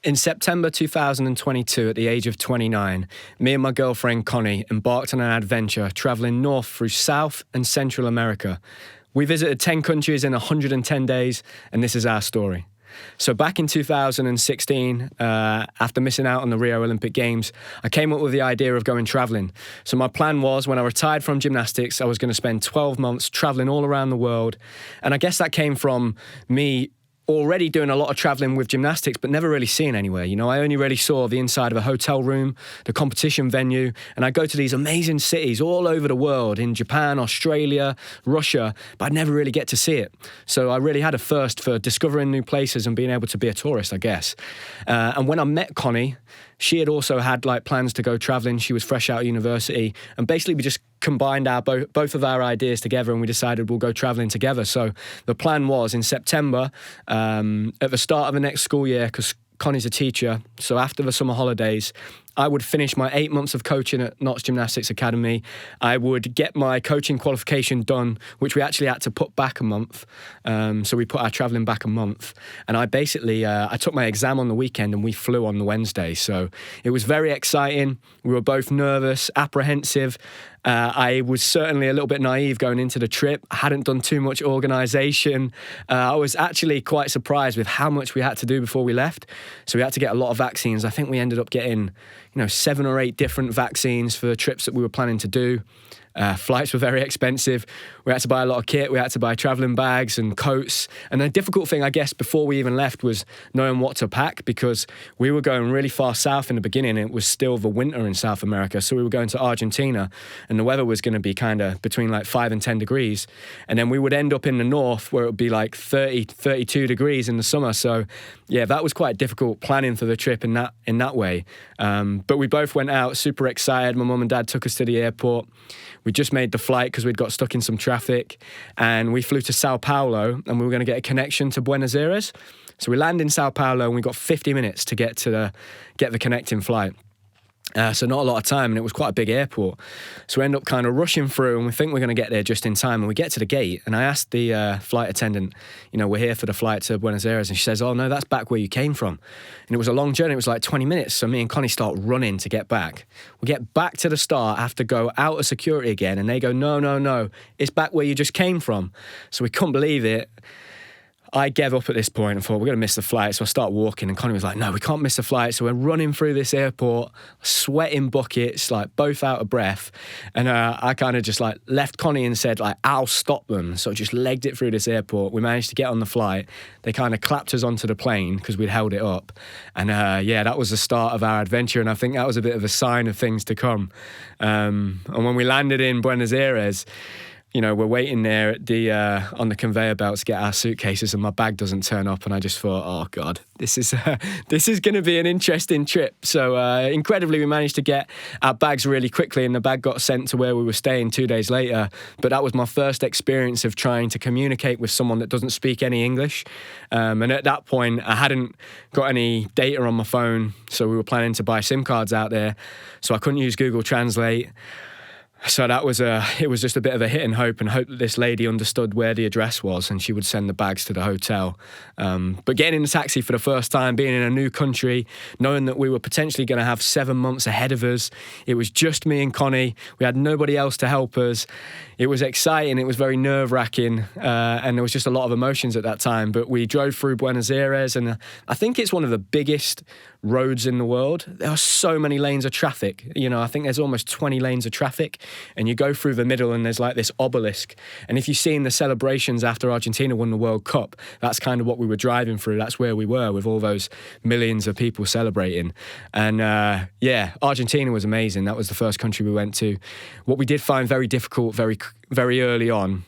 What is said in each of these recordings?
In September 2022, at the age of 29, me and my girlfriend Connie embarked on an adventure traveling north through South and Central America. We visited 10 countries in 110 days, and this is our story. So back in 2016, after missing out on the Rio Olympic Games, I came up with the idea of going traveling. So my plan was, when I retired from gymnastics, I was going to spend 12 months traveling all around the world. And I guess that came from me already doing a lot of traveling with gymnastics, but never really seeing anywhere. You know, I only really saw the inside of a hotel room, the competition venue, and I go to these amazing cities all over the world, in Japan, Australia, Russia, but I'd never really get to see it. So I really had a thirst for discovering new places and being able to be a tourist, I guess. And when I met Connie, she had also had plans to go traveling. She was fresh out of university, and basically we just combined both of our ideas together, and we decided we'll go traveling together. So the plan was in September, at the start of the next school year, because Connie's a teacher, so after the summer holidays, I would finish my 8 months of coaching at Notts Gymnastics Academy. I would get my coaching qualification done, which we actually had to put back a month. So we put our travelling back a month. And I basically, I took my exam on the weekend and we flew on the Wednesday. So it was very exciting. We were both nervous, apprehensive. I was certainly a little bit naive going into the trip. I hadn't done too much organisation. I was actually quite surprised with how much we had to do before we left. So we had to get a lot of vaccines. I think we ended up getting 7 or 8 different vaccines for the trips that we were planning to do. Flights were very expensive. We had to buy a lot of kit. We had to buy travelling bags and coats. And the difficult thing, I guess, before we even left was knowing what to pack, because we were going really far south in the beginning. It was still the winter in South America. So we were going to Argentina, and the weather was going to be kind of between 5 and 10 degrees. And then we would end up in the north where it would be 30, 32 degrees in the summer. So yeah, that was quite difficult planning for the trip in that way. But we both went out super excited. My mum and dad took us to the airport. We just made the flight because we'd got stuck in some traffic, and we flew to Sao Paulo, and we were going to get a connection to Buenos Aires. So we landed in Sao Paulo, and we got 50 minutes to get the connecting flight. So not a lot of time, and it was quite a big airport. So we end up kind of rushing through, and we think we're going to get there just in time. And we get to the gate, and I asked the flight attendant, we're here for the flight to Buenos Aires. And she says, oh, no, that's back where you came from. And it was a long journey. It was 20 minutes. So me and Connie start running to get back. We get back to the start, have to go out of security again. And they go, no, it's back where you just came from. So we couldn't believe it. I gave up at this point and thought, we're going to miss the flight. So I start walking, and Connie was like, no, we can't miss the flight. So we're running through this airport, sweating buckets, both out of breath. And I kind of just left Connie and said, I'll stop them. So just legged it through this airport. We managed to get on the flight. They kind of clapped us onto the plane because we'd held it up. And that was the start of our adventure. And I think that was a bit of a sign of things to come. And when we landed in Buenos Aires, we're waiting there at on the conveyor belt to get our suitcases, and my bag doesn't turn up, and I just thought, oh God, this is going to be an interesting trip. So incredibly, we managed to get our bags really quickly, and the bag got sent to where we were staying 2 days later. But that was my first experience of trying to communicate with someone that doesn't speak any English. And at that point, I hadn't got any data on my phone, so we were planning to buy SIM cards out there, so I couldn't use Google Translate. So it was just a bit of a hit and hope that this lady understood where the address was and she would send the bags to the hotel. But getting in a taxi for the first time, being in a new country, knowing that we were potentially going to have 7 months ahead of us, it was just me and Connie. We had nobody else to help us. It was exciting. It was very nerve-wracking, and there was just a lot of emotions at that time. But we drove through Buenos Aires, and I think it's one of the biggest roads in the world. There are so many lanes of traffic. I think there's almost 20 lanes of traffic, and you go through the middle and there's this obelisk. And if you've seen the celebrations after Argentina won the World Cup, that's kind of what we were driving through. That's where we were with all those millions of people celebrating. And Argentina was amazing. That was the first country we went to. What we did find very difficult very early on,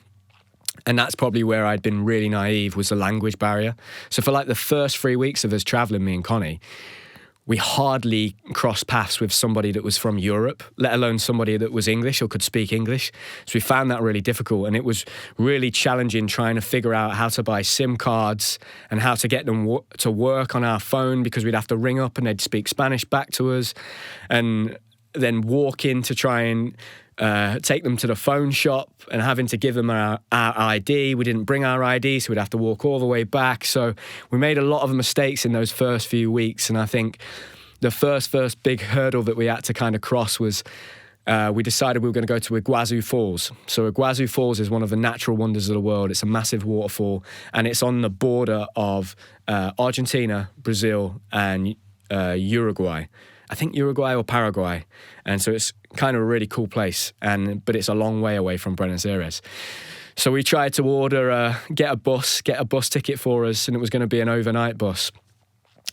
and that's probably where I'd been really naive, was the language barrier. So for the first 3 weeks of us traveling, me and Connie, we hardly crossed paths with somebody that was from Europe, let alone somebody that was English or could speak English. So we found that really difficult, and it was really challenging trying to figure out how to buy SIM cards and how to get them to work on our phone, because we'd have to ring up and they'd speak Spanish back to us, and then walk in to try and take them to the phone shop and having to give them our ID. We didn't bring our ID, so we'd have to walk all the way back. So we made a lot of mistakes in those first few weeks. And I think the first big hurdle that we had to kind of cross was we decided we were going to go to Iguazu Falls. So Iguazu Falls is one of the natural wonders of the world. It's a massive waterfall, and it's on the border of Argentina, Brazil, and Uruguay. I think Uruguay or Paraguay. And so it's kind of a really cool place, but it's a long way away from Buenos Aires. So we tried to get a bus ticket for us, and it was going to be an overnight bus.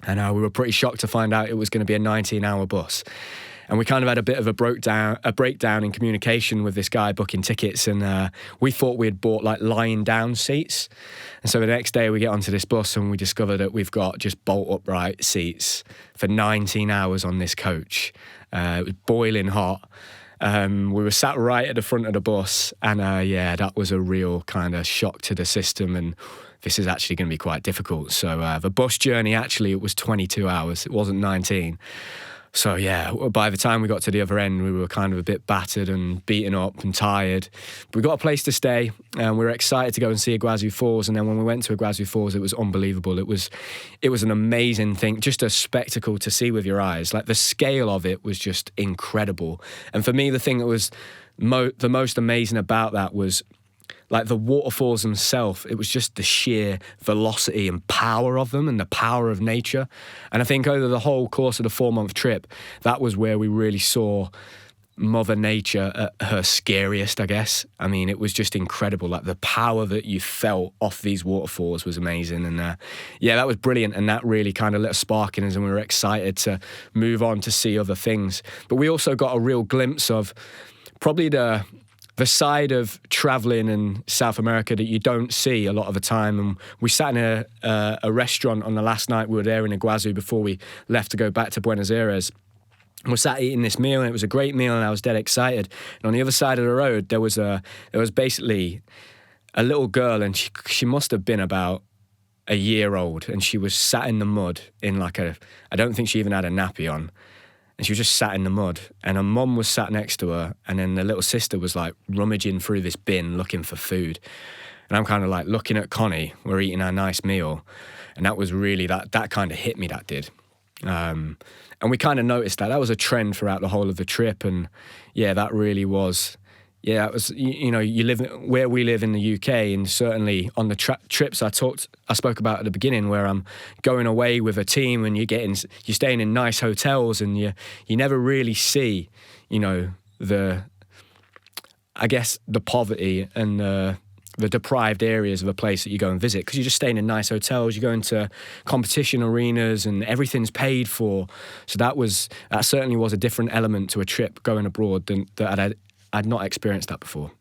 And we were pretty shocked to find out it was going to be a 19-hour bus. And we kind of had a bit of a breakdown in communication with this guy booking tickets, and we thought we had bought like lying down seats. And so the next day we get onto this bus and we discover that we've got just bolt upright seats for 19 hours on this coach. It was boiling hot. We were sat right at the front of the bus, and that was a real kind of shock to the system, and this is actually going to be quite difficult. So the bus journey, actually, it was 22 hours. It wasn't 19. So yeah, by the time we got to the other end, we were kind of a bit battered and beaten up and tired. But we got a place to stay, and we were excited to go and see Iguazu Falls. And then when we went to Iguazu Falls, it was unbelievable. It was an amazing thing, just a spectacle to see with your eyes. Like, the scale of it was just incredible. And for me, the thing that was the most amazing about that was, like, the waterfalls themselves. It was just the sheer velocity and power of them, and the power of nature. And I think over the whole course of the 4-month trip, that was where we really saw Mother Nature at her scariest, I guess. I mean, it was just incredible. Like, the power that you felt off these waterfalls was amazing. And that was brilliant. And that really kind of lit a spark in us, and we were excited to move on to see other things. But we also got a real glimpse of probably the side of traveling in South America that you don't see a lot of the time. And we sat in a restaurant on the last night we were there in Iguazu before we left to go back to Buenos Aires. And we sat eating this meal, and it was a great meal, and I was dead excited. And on the other side of the road, there was basically a little girl, and she must have been about a year old, and she was sat in the mud in I don't think she even had a nappy on. And she was just sat in the mud, and her mum was sat next to her, and then the little sister was like rummaging through this bin looking for food. And I'm kind of like looking at Connie, we're eating our nice meal, and that was really, that kind of hit me, that did. And we kind of noticed that was a trend throughout the whole of the trip, and that really was. Yeah, it was, you live where we live in the UK, and certainly on the trips I spoke about at the beginning, where I'm going away with a team, and you're staying in nice hotels, and you never really see, the poverty and the deprived areas of a place that you go and visit, because you're just staying in nice hotels, you go into competition arenas, and everything's paid for. So that certainly was a different element to a trip going abroad that I'd not experienced that before.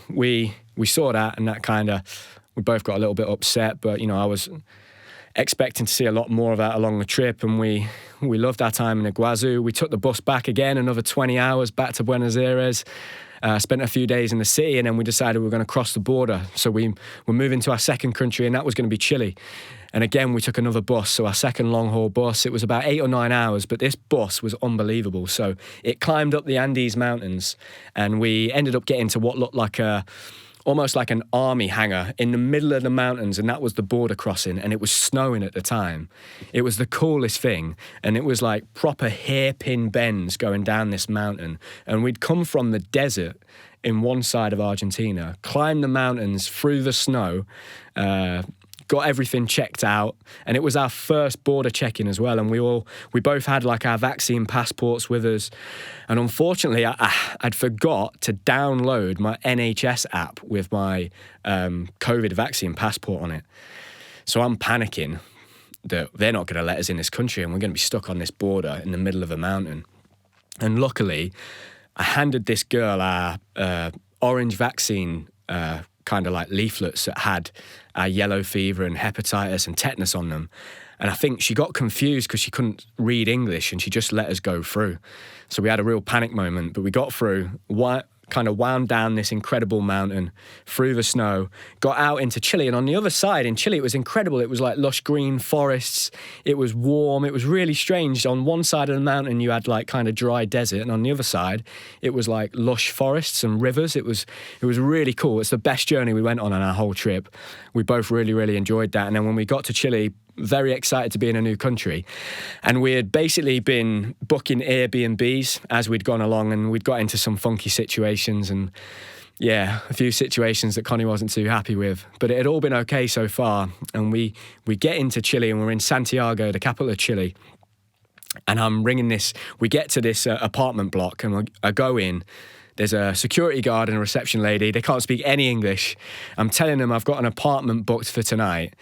We saw that, and that kind of, we both got a little bit upset, but, I was expecting to see a lot more of that along the trip, and we loved our time in Iguazu. We took the bus back again, another 20 hours back to Buenos Aires, spent a few days in the city, and then we decided we were going to cross the border. So we were moving to our second country, and that was going to be Chile. And again, we took another bus, so our second long-haul bus. It was about 8 or 9 hours, but this bus was unbelievable. So it climbed up the Andes Mountains, and we ended up getting to what looked like almost like an army hangar in the middle of the mountains, and that was the border crossing, and it was snowing at the time. It was the coolest thing, and it was like proper hairpin bends going down this mountain. And we'd come from the desert in one side of Argentina, climbed the mountains through the snow, got everything checked out, and it was our first border check-in as well, and we both had like our vaccine passports with us, and unfortunately I'd forgot to download my NHS app with my COVID vaccine passport on it. So I'm panicking that they're not going to let us in this country, and we're going to be stuck on this border in the middle of a mountain. And luckily I handed this girl our orange vaccine kind of like leaflets that had yellow fever and hepatitis and tetanus on them. And I think she got confused because she couldn't read English, and she just let us go through. So we had a real panic moment, but we got through, kind of wound down this incredible mountain through the snow, got out into Chile. And on the other side in Chile, it was incredible. It was like lush green forests. It was warm. It was really strange. On one side of the mountain, you had like kind of dry desert. And on the other side, it was like lush forests and rivers. It was really cool. It's the best journey we went on our whole trip. We both really, really enjoyed that. And then when we got to Chile, very excited to be in a new country. And we had basically been booking Airbnbs as we'd gone along, and we'd got into some funky situations and a few situations that Connie wasn't too happy with. But it had all been okay so far. And we get into Chile, and we're in Santiago, the capital of Chile. And I'm ringing this, we get to this apartment block, and I go in. There's a security guard and a reception lady. They can't speak any English. I'm telling them I've got an apartment booked for tonight.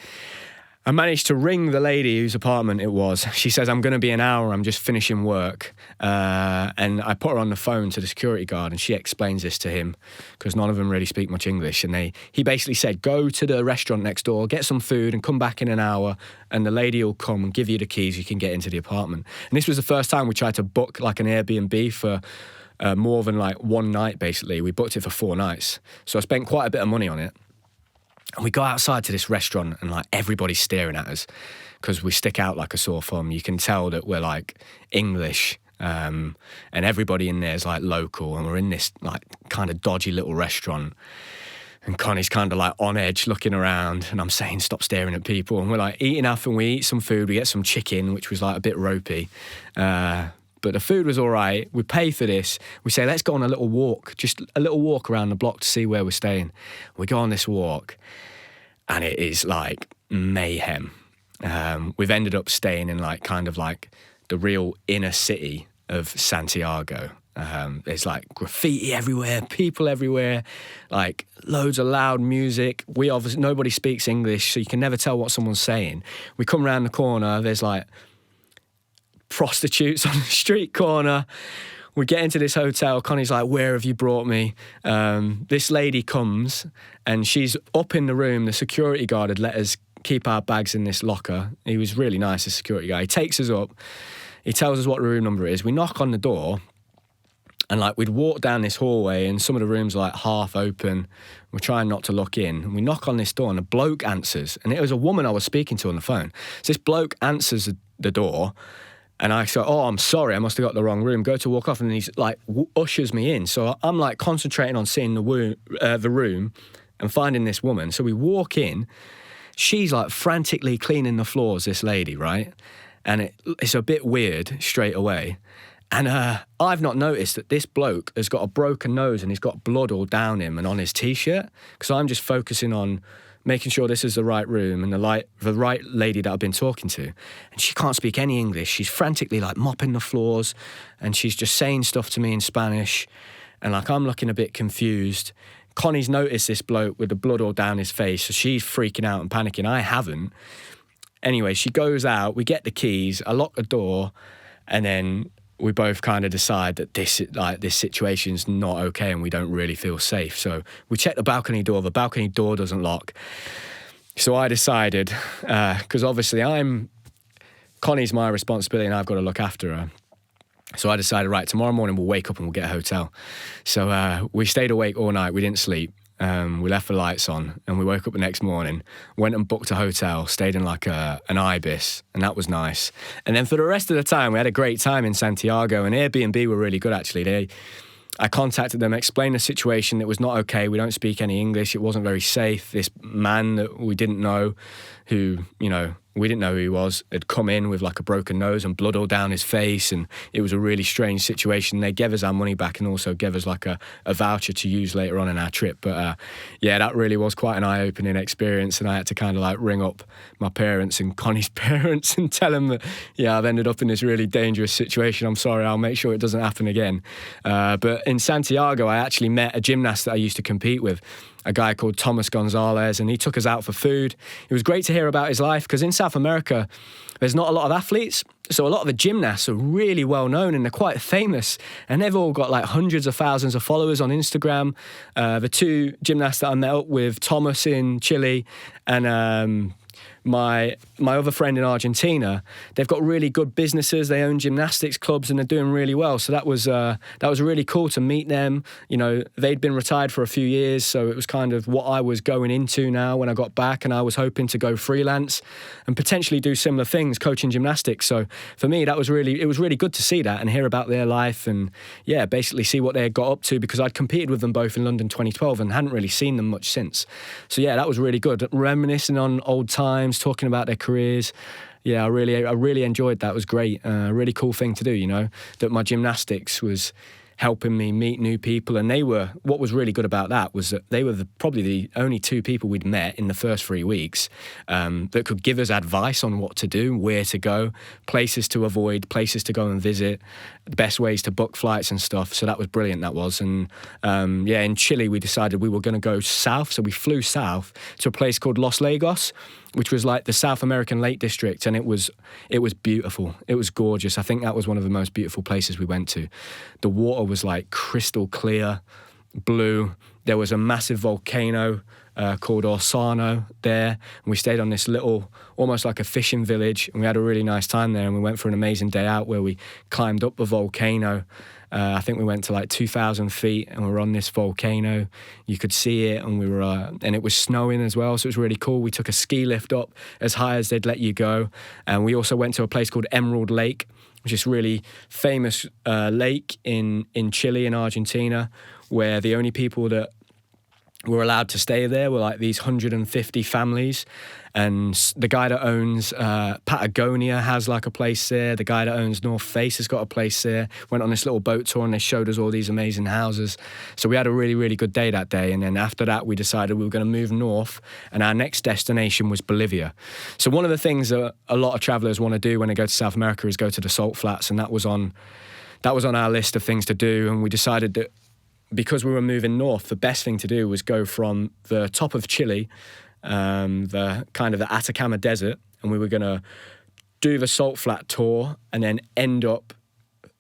I managed to ring the lady whose apartment it was. She says, I'm going to be an hour, I'm just finishing work. And I put her on the phone to the security guard, and she explains this to him, because none of them really speak much English. And he basically said, go to the restaurant next door, get some food, and come back in an hour, and the lady will come and give you the keys, you can get into the apartment. And this was the first time we tried to book like an Airbnb for more than like one night, basically. We booked it for 4 nights. So I spent quite a bit of money on it. And we go outside to this restaurant, and like everybody's staring at us because we stick out like a sore thumb. You can tell that we're like English, and everybody in there is like local, and we're in this like kind of dodgy little restaurant. And Connie's kind of like on edge looking around, and I'm saying, stop staring at people. And we're like eating up, and we eat some food. We get some chicken, which was like a bit ropey. But the food was all right. We pay for this. We say, let's go on a little walk, just a little walk around the block to see where we're staying. We go on this walk, and it is like mayhem. We've ended up staying in like kind of like the real inner city of Santiago. There's like graffiti everywhere, people everywhere, like loads of loud music. Nobody speaks English, so you can never tell what someone's saying. We come around the corner, there's like prostitutes on the street corner. We get into this hotel. Connie's like, where have you brought me? This lady comes, and she's up in the room. The security guard had let us keep our bags in this locker. He was really nice, the security guy. He takes us up. He tells us what the room number is. We knock on the door, and like we'd walk down this hallway, and some of the rooms are like half open. We're trying not to look in. And we knock on this door, and a bloke answers. And it was a woman I was speaking to on the phone. So this bloke answers the door. And I go, oh, I'm sorry, I must have got the wrong room. Go to walk off, and he's like ushers me in. So I'm like concentrating on seeing the room and finding this woman. So we walk in. She's like frantically cleaning the floors, this lady, right? And it's a bit weird straight away. And I've not noticed that this bloke has got a broken nose, and he's got blood all down him and on his T-shirt, because I'm just focusing on making sure this is the right room and the right lady that I've been talking to. And she can't speak any English. She's frantically like mopping the floors, and she's just saying stuff to me in Spanish. And like I'm looking a bit confused. Connie's noticed this bloke with the blood all down his face, so she's freaking out and panicking. I haven't. Anyway, she goes out, we get the keys, I lock the door, and then we both kind of decide that this situation's not okay, and we don't really feel safe. So we check the balcony door. The balcony door doesn't lock. So I decided, because obviously Connie's my responsibility, and I've got to look after her. So I decided, right, tomorrow morning we'll wake up and we'll get a hotel. So we stayed awake all night. We didn't sleep. We left the lights on, and we woke up the next morning, went and booked a hotel, stayed in like an Ibis, and that was nice. And then for the rest of the time, we had a great time in Santiago, and Airbnb were really good, actually. I contacted them, explained the situation. It was not okay. We don't speak any English. It wasn't very safe. This man that we didn't know, who, we didn't know who he was, had come in with like a broken nose and blood all down his face, and it was a really strange situation. They gave us our money back and also gave us like a voucher to use later on in our trip. But that really was quite an eye-opening experience, and I had to kind of like ring up my parents and Connie's parents and tell them that, I've ended up in this really dangerous situation. I'm sorry, I'll make sure it doesn't happen again. But in Santiago, I actually met a gymnast that I used to compete with, a guy called Thomas Gonzalez, and he took us out for food. It was great to hear about his life, because in South America, there's not a lot of athletes. So a lot of the gymnasts are really well known, and they're quite famous, and they've all got like hundreds of thousands of followers on Instagram. The two gymnasts that I met up with, Thomas in Chile and my other friend in Argentina, they've got really good businesses. They own gymnastics clubs and they're doing really well. So that was really cool to meet them. You know, they'd been retired for a few years, so it was kind of what I was going into now when I got back, and I was hoping to go freelance and potentially do similar things, coaching gymnastics. So for me, it was really good to see that and hear about their life and basically see what they had got up to, because I'd competed with them both in London 2012 and hadn't really seen them much since. So that was really good. Reminiscing on old times, talking about their careers. I really enjoyed that. It was great. A really cool thing to do, you know, that my gymnastics was helping me meet new people. And what was really good about that was that they were probably the only two people we'd met in the first 3 weeks that could give us advice on what to do, where to go, places to avoid, places to go and visit, the best ways to book flights and stuff. So that was brilliant, that was. And in Chile, we decided we were going to go south. So we flew south to a place called Los Lagos, which was like the South American Lake District, and it was beautiful. It was gorgeous. I think that was one of the most beautiful places we went to. The water was like crystal clear, blue. There was a massive volcano called Orsano there, and we stayed on this little, almost like a fishing village, and we had a really nice time there, and we went for an amazing day out where we climbed up the volcano. I think we went to like 2,000 feet and we were on this volcano. You could see it, and and it was snowing as well, so it was really cool. We took a ski lift up as high as they'd let you go. And we also went to a place called Emerald Lake, which is a really famous lake in Chile and Argentina, where the only people that were allowed to stay there were like these 150 families. And the guy that owns Patagonia has like a place there. The guy that owns North Face has got a place there. Went on this little boat tour and they showed us all these amazing houses. So we had a really, really good day that day. And then after that, we decided we were going to move north, and our next destination was Bolivia. So one of the things that a lot of travelers want to do when they go to South America is go to the salt flats. And that was on our list of things to do. And we decided that because we were moving north, the best thing to do was go from the top of Chile, the kind of the Atacama Desert, and we were going to do the salt flat tour and then end up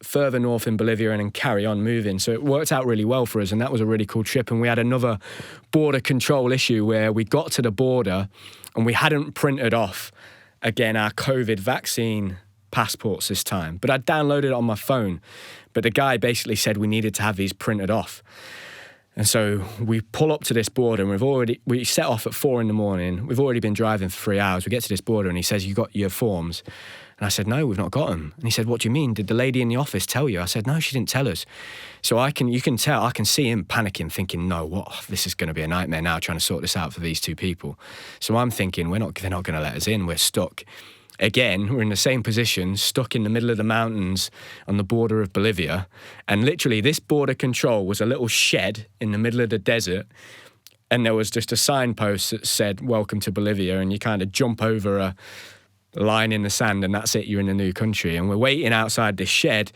further north in Bolivia and then carry on moving. So it worked out really well for us, and that was a really cool trip. And we had another border control issue where we got to the border and we hadn't printed off, again, our COVID vaccine passports this time, but I downloaded it on my phone. But the guy basically said we needed to have these printed off. And so we pull up to this border, and we set off at 4 a.m. We've already been driving for 3 hours. We get to this border and he says, "You got your forms?" And I said, "No, we've not got them." And he said, "What do you mean? Did the lady in the office tell you?" I said, "No, she didn't tell us." So you can tell, I can see him panicking, thinking, "No, this is going to be a nightmare now, trying to sort this out for these two people." So I'm thinking, they're not going to let us in. We're stuck. Again, we're in the same position, stuck in the middle of the mountains on the border of Bolivia. And literally this border control was a little shed in the middle of the desert. And there was just a signpost that said, "Welcome to Bolivia." And you kind of jump over a line in the sand and that's it, you're in a new country. And we're waiting outside this shed.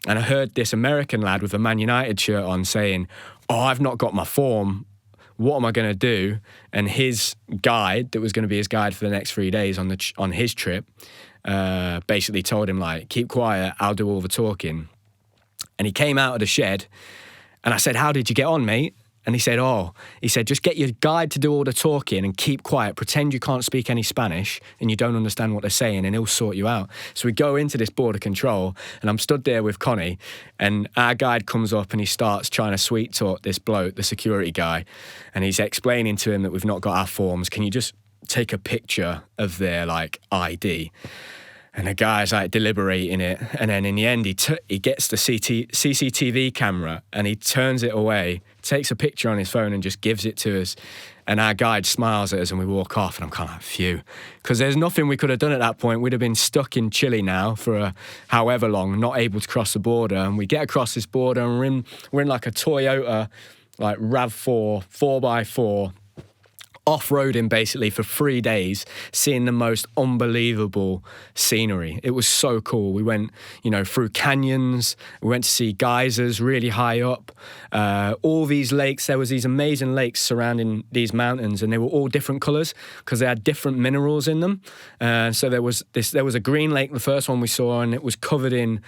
And I heard this American lad with a Man United shirt on saying, "Oh, I've not got my form. What am I going to do?" And his guide, that was going to be his guide for the next 3 days on his trip, basically told him, like, "Keep quiet, I'll do all the talking." And he came out of the shed, and I said, "How did you get on, mate?" And he said, "Just get your guide to do all the talking and keep quiet. Pretend you can't speak any Spanish and you don't understand what they're saying, and he'll sort you out." So we go into this border control, and I'm stood there with Connie, and our guide comes up and he starts trying to sweet talk this bloke, the security guy, and he's explaining to him that we've not got our forms. "Can you just take a picture of their, like, ID?" And the guy's like deliberating it. And then in the end, he gets the CCTV camera and he turns it away, takes a picture on his phone and just gives it to us. And our guide smiles at us and we walk off. And I'm kind of like, phew. Because there's nothing we could have done at that point. We'd have been stuck in Chile now for however long, not able to cross the border. And we get across this border and we're in like a Toyota, like RAV4, 4x4, off-roading basically for 3 days, seeing the most unbelievable scenery. It was so cool. We went, through canyons. We went to see geysers really high up. All these lakes, there was these amazing lakes surrounding these mountains, and they were all different colours because they had different minerals in them. So there was a green lake, the first one we saw, and it was covered in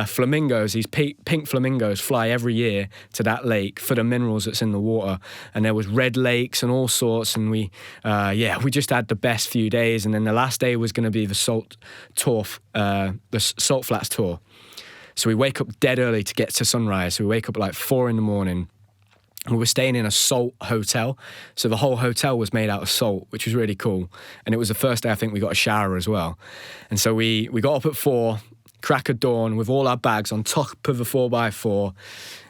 flamingos. These pink flamingos fly every year to that lake for the minerals that's in the water. And there was red lakes and all sorts. course, and we just had the best few days. And then the last day was going to be the Salt Flats tour. So we wake up dead early to get to sunrise. So we wake up at like 4 a.m. We were staying in a salt hotel. So the whole hotel was made out of salt, which was really cool. And it was the first day I think we got a shower as well. And so we got up at 4, crack of dawn, with all our bags on top of the 4x4.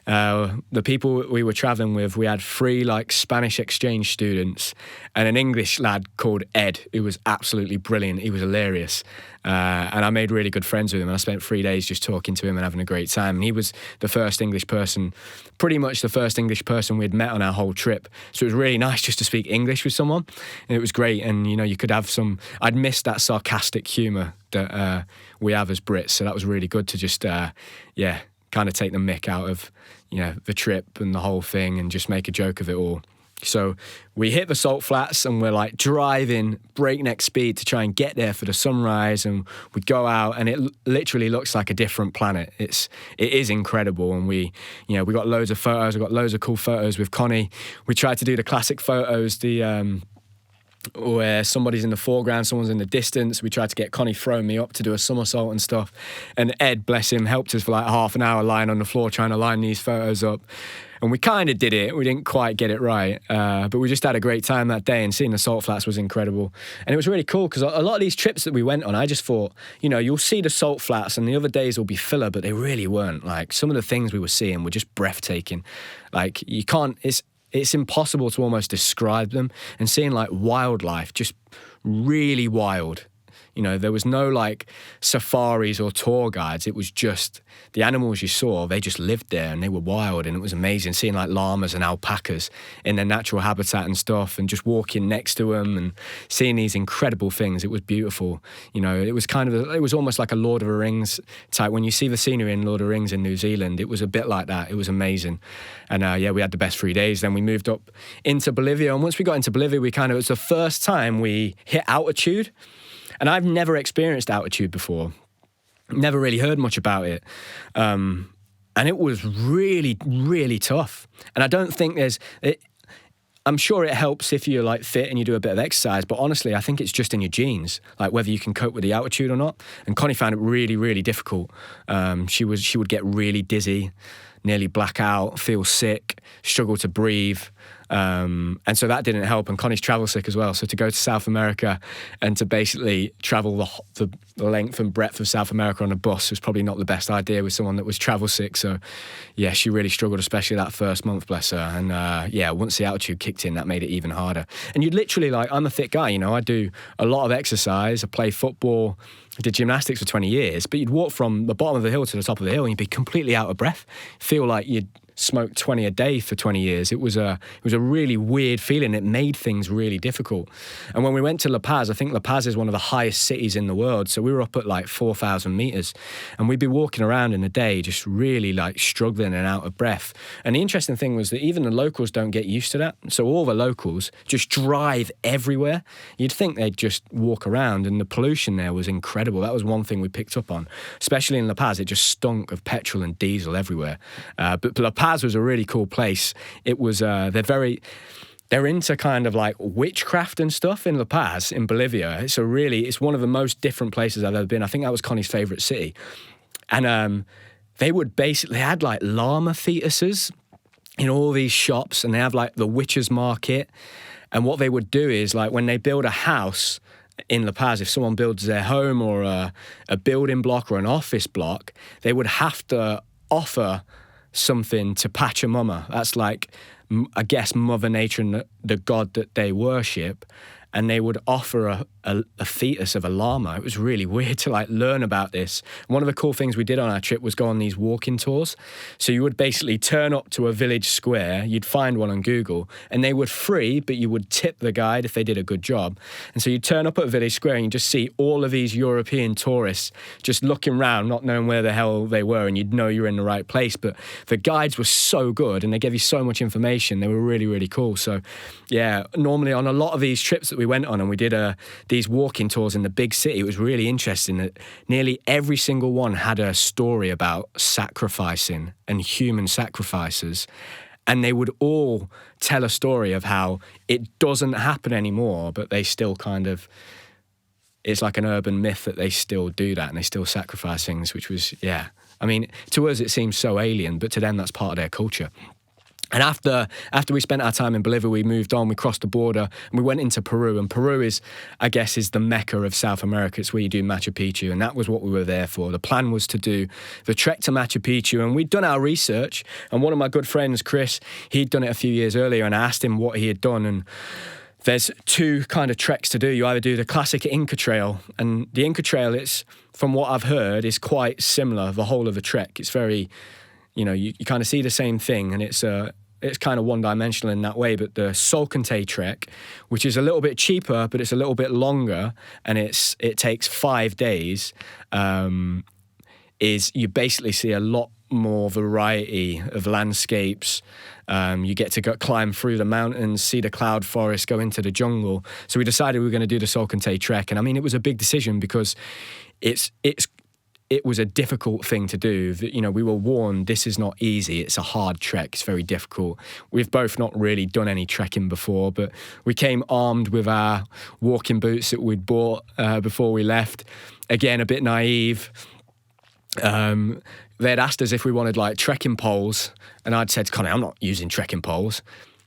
The people we were traveling with, we had 3 like Spanish exchange students and an English lad called Ed, who was absolutely brilliant. He was hilarious. And I made really good friends with him. And I spent 3 days just talking to him and having a great time. And he was the first English person, pretty much the first English person we'd met on our whole trip. So it was really nice just to speak English with someone. And it was great. And, you know, you could have I'd missed that sarcastic humour that we have as Brits. So that was really good to just, kind of take the mick out of, you know, the trip and the whole thing and just make a joke of it all. So we hit the Salt Flats and we're like driving breakneck speed to try and get there for the sunrise, and we go out and it literally looks like a different planet. It is incredible, and we got loads of photos. We got loads of cool photos with Connie. We tried to do the classic photos, where somebody's in the foreground, someone's in the distance. We tried to get Connie throwing me up to do a somersault and stuff. And Ed, bless him, helped us for like half an hour lying on the floor trying to line these photos up. And we kind of did it. We didn't quite get it right. But we just had a great time that day, and seeing the Salt Flats was incredible. And it was really cool because a lot of these trips that we went on, I just thought, you know, you'll see the Salt Flats and the other days will be filler, but they really weren't. Like, some of the things we were seeing were just breathtaking. Like, it's impossible to almost describe them. And seeing like wildlife, just really wild. You know, there was no like safaris or tour guides. It was just the animals you saw, they just lived there and they were wild, and it was amazing seeing like llamas and alpacas in their natural habitat and stuff, and just walking next to them and seeing these incredible things. It was beautiful. You know, it was it was almost like a Lord of the Rings type. When you see the scenery in Lord of the Rings in New Zealand, it was a bit like that. It was amazing. And we had the best 3 days. Then we moved up into Bolivia, and once we got into Bolivia, it was the first time we hit altitude. And I've never experienced altitude before, never really heard much about it. And it was really, really tough. And I don't think I'm sure it helps if you're like fit and you do a bit of exercise, but honestly, I think it's just in your genes, like whether you can cope with the altitude or not. And Connie found it really, really difficult. She would get really dizzy, nearly black out, feel sick, struggle to breathe. And so that didn't help. And Connie's travel sick as well. So to go to South America and to basically travel the length and breadth of South America on a bus was probably not the best idea with someone that was travel sick. So yeah, she really struggled, especially that first month, bless her. And once the altitude kicked in, that made it even harder. And you'd literally, like, I'm a fit guy, you know, I do a lot of exercise. I play football. I did gymnastics for 20 years, but you'd walk from the bottom of the hill to the top of the hill and you'd be completely out of breath. Feel like you'd smoked 20 a day for 20 years. It was a really weird feeling. It made things really difficult. And when we went to La Paz, I think La Paz is one of the highest cities in the world. So we were up at like 4,000 meters, and we'd be walking around in the day just really like struggling and out of breath. And the interesting thing was that even the locals don't get used to that. So all the locals just drive everywhere. You'd think they'd just walk around, and the pollution there was incredible. That was one thing we picked up on, especially in La Paz. It just stunk of petrol and diesel everywhere. But La Paz was a really cool place. It was they're into kind of like witchcraft and stuff in La Paz in Bolivia. It's one of the most different places I've ever been. I think that was Connie's favorite city. And they had like llama fetuses in all these shops, and they have like the witches market. And what they would do is, like, when they build a house in La Paz, if someone builds their home or a building block or an office block, they would have to offer something to Pachamama. That's like, I guess, Mother Nature and the god that they worship. And they would offer a fetus of a llama. It was really weird to like learn about this. One of the cool things we did on our trip was go on these walking tours. So you would basically turn up to a village square, you'd find one on Google, and they were free, but you would tip the guide if they did a good job. And so you'd turn up at a village square and you just see all of these European tourists just looking around, not knowing where the hell they were, and you'd know you're in the right place. But the guides were so good and they gave you so much information. They were really, really cool. So yeah, normally on a lot of these trips that we went on, and we did these walking tours in the big city, it was really interesting that nearly every single one had a story about sacrificing and human sacrifices. And they would all tell a story of how it doesn't happen anymore, but they still kind of, it's like an urban myth that they still do that and they still sacrifice things, which was, yeah. I mean, to us, it seems so alien, but to them, that's part of their culture. And after we spent our time in Bolivia, we moved on, we crossed the border, and we went into Peru. And Peru is the Mecca of South America. It's where you do Machu Picchu, and that was what we were there for. The plan was to do the trek to Machu Picchu, and we'd done our research, and one of my good friends, Chris, he'd done it a few years earlier, and I asked him what he had done, and there's two kind of treks to do. You either do the classic Inca Trail, and the Inca Trail, it's, from what I've heard, is quite similar, the whole of the trek. It's very, you kind of see the same thing, and it's kind of one-dimensional in that way. But the Solcante trek, which is a little bit cheaper, but it's a little bit longer, and it takes 5 days, is you basically see a lot more variety of landscapes. You get to climb through the mountains, see the cloud forest, go into the jungle. So we decided we were going to do the Solcante trek. And I mean, it was a big decision because it was a difficult thing to do. We were warned, this is not easy. It's a hard trek. It's very difficult. We've both not really done any trekking before, but we came armed with our walking boots that we'd bought before we left. Again, a bit naive. They'd asked us if we wanted like trekking poles, and I'd said to Connie, I'm not using trekking poles,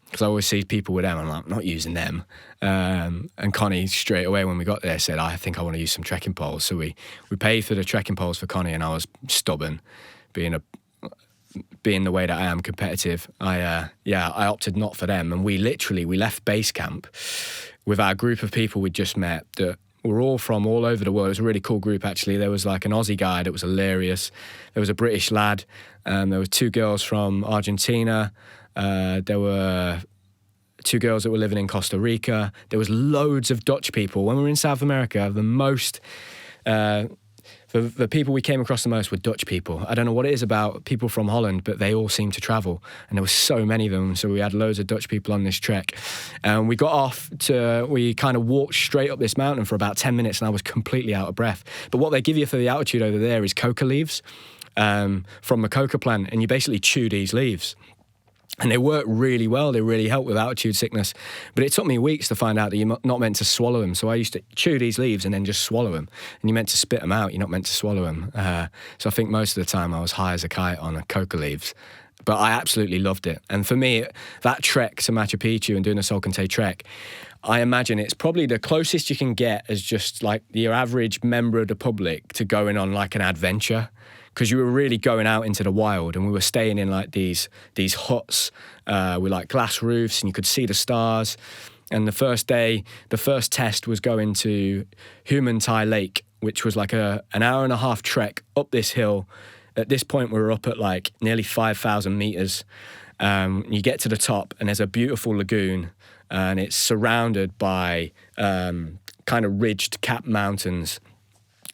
because I always see people with them, and I'm not using them. And Connie straight away when we got there said, I think I want to use some trekking poles. So we paid for the trekking poles for Connie, and I was stubborn, being the way that I am, competitive. I opted not for them, and we left base camp with our group of people we'd just met that were all from all over the world. It was a really cool group, actually. There was like an Aussie guy that was hilarious. There was a British lad. There were 2 girls from Argentina. There were 2 girls that were living in Costa Rica. There was loads of Dutch people. When we were in South America, the people we came across the most were Dutch people. I don't know what it is about people from Holland, but they all seem to travel. And there were so many of them. So we had loads of Dutch people on this trek. And we got off we kind of walked straight up this mountain for about 10 minutes, and I was completely out of breath. But what they give you for the altitude over there is coca leaves from a coca plant. And you basically chew these leaves. And they work really well. They really help with altitude sickness. But it took me weeks to find out that you're not meant to swallow them. So I used to chew these leaves and then just swallow them. And you're meant to spit them out. You're not meant to swallow them. So I think most of the time I was high as a kite on coca leaves. But I absolutely loved it. And for me, that trek to Machu Picchu and doing the Solcante trek, I imagine it's probably the closest you can get as just like your average member of the public to going on like an adventure. Because you were really going out into the wild, and we were staying in like these huts with like glass roofs, and you could see the stars. And the first day, the first test was going to Humantai Lake, which was like an hour and a half trek up this hill. At this point, we were up at like nearly 5,000 meters. You get to the top, and there's a beautiful lagoon, and it's surrounded by kind of ridged capped mountains.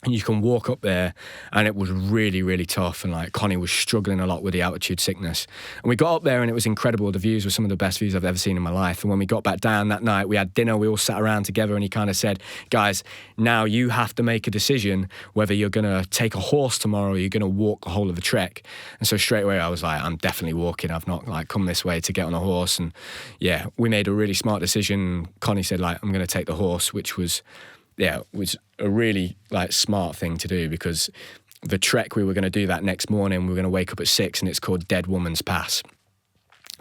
And you can walk up there, and it was really, really tough. And like Connie was struggling a lot with the altitude sickness. And we got up there, and it was incredible. The views were some of the best views I've ever seen in my life. And when we got back down that night, we had dinner. We all sat around together, and he kind of said, guys, now you have to make a decision whether you're going to take a horse tomorrow or you're going to walk the whole of the trek. And so straight away I was like, I'm definitely walking. I've not like come this way to get on a horse. And yeah, we made a really smart decision. Connie said like, I'm going to take the horse, which was a really like smart thing to do, because the trek we were going to do that next morning, we were going to wake up at 6, and it's called Dead Woman's Pass.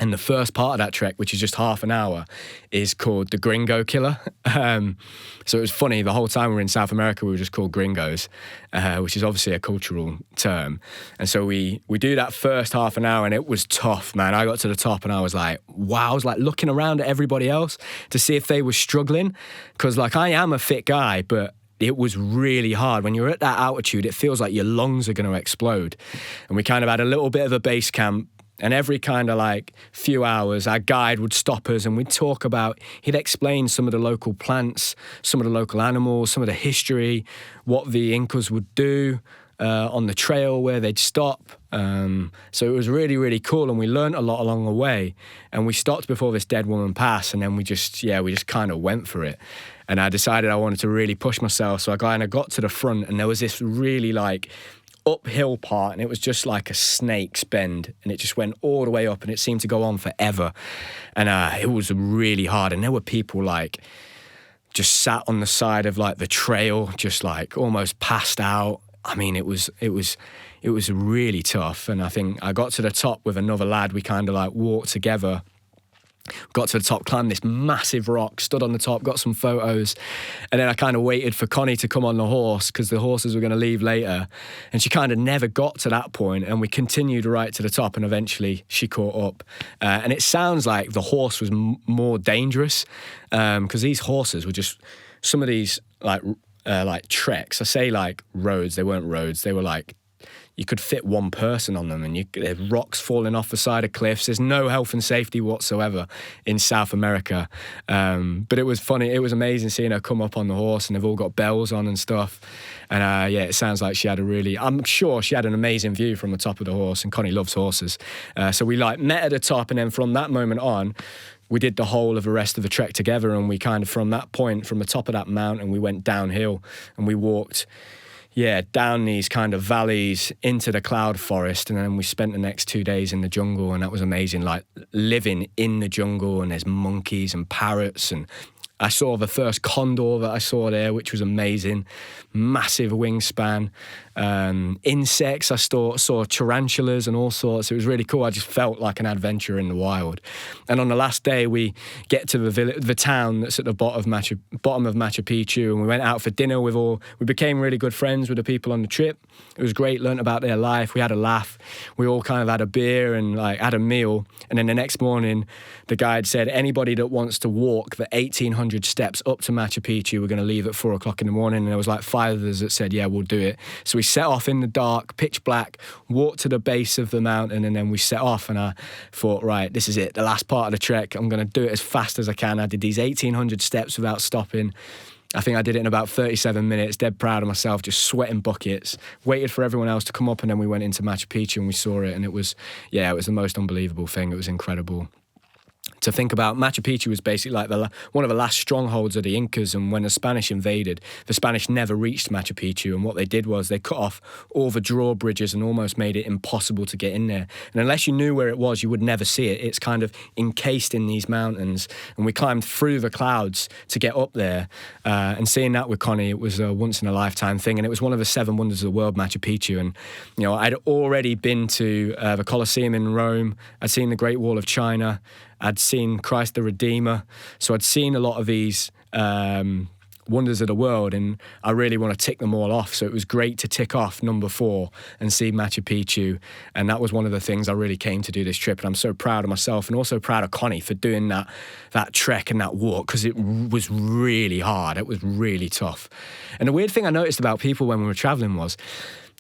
And the first part of that trek, which is just half an hour, is called the Gringo Killer. So it was funny, the whole time we were in South America, we were just called gringos, which is obviously a cultural term. And so we do that first half an hour, and it was tough, man. I got to the top, and I was like, wow. I was like looking around at everybody else to see if they were struggling. Because like I am a fit guy, but it was really hard. When you're at that altitude, it feels like your lungs are going to explode. And we kind of had a little bit of a base camp. And every kind of like few hours, our guide would stop us, and we'd talk about, he'd explain some of the local plants, some of the local animals, some of the history, what the Incas would do on the trail, where they'd stop. So it was really, really cool, and we learned a lot along the way. And we stopped before this Dead Woman Pass, and then we just kind of went for it. And I decided I wanted to really push myself. So I kind of got to the front, and there was this really like uphill part, and it was just like a snake's bend, and it just went all the way up, and it seemed to go on forever. And it was really hard, and there were people like just sat on the side of like the trail, just like almost passed out. I mean, it was really tough. And I think I got to the top with another lad. We kind of like walked together, got to the top, climbed this massive rock, stood on the top, got some photos. And then I kind of waited for Connie to come on the horse because the horses were going to leave later. And she kind of never got to that point. And we continued right to the top, and eventually she caught up. And it sounds like the horse was more dangerous because these horses were just, some of these like treks, I say like roads, they weren't roads, they were like, you could fit one person on them, and there's rocks falling off the side of cliffs. There's no health and safety whatsoever in South America. But it was funny. It was amazing seeing her come up on the horse, and they've all got bells on and stuff. And it sounds like I'm sure she had an amazing view from the top of the horse, and Connie loves horses. So we like met at the top, and then from that moment on, we did the whole of the rest of the trek together, and we kind of, from that point, from the top of that mountain, we went downhill, and we walked down these kind of valleys into the cloud forest, and then we spent the next 2 days in the jungle, and that was amazing, like living in the jungle, and there's monkeys and parrots, and I saw the first condor that I saw there, which was amazing. Massive wingspan. Insects, I saw tarantulas and all sorts. It was really cool. I just felt like an adventure in the wild. And on the last day, we get to the town that's at the bottom of Machu Picchu, and we went out for dinner we became really good friends with the people on the trip. It was great, learned about their life. We had a laugh. We all kind of had a beer and like had a meal. And then the next morning, the guide said, anybody that wants to walk the 1,800 steps up to Machu Picchu, we're going to leave at 4 o'clock in the morning. And there was like 5 of us that said, yeah, we'll do it. So we set off in the dark, pitch black, walked to the base of the mountain, and then we set off. And I thought, right, this is it, the last part of the trek. I'm going to do it as fast as I can. I did these 1,800 steps without stopping. I think I did it in about 37 minutes, dead proud of myself, just sweating buckets, waited for everyone else to come up, and then we went into Machu Picchu and we saw it, and it was the most unbelievable thing. It was incredible. To think about, Machu Picchu was basically like one of the last strongholds of the Incas, and when the Spanish invaded, the Spanish never reached Machu Picchu, and what they did was they cut off all the drawbridges and almost made it impossible to get in there. And unless you knew where it was, you would never see it. It's kind of encased in these mountains, and we climbed through the clouds to get up there, and seeing that with Connie, it was a once-in-a-lifetime thing, and it was one of the 7 wonders of the world, Machu Picchu. And I'd already been to the Colosseum in Rome. I'd seen the Great Wall of China. I'd seen Christ the Redeemer. So I'd seen a lot of these wonders of the world, and I really want to tick them all off. So it was great to tick off number 4 and see Machu Picchu. And that was one of the things I really came to do this trip. And I'm so proud of myself and also proud of Connie for doing that trek and that walk, because it was really hard. It was really tough. And the weird thing I noticed about people when we were traveling was,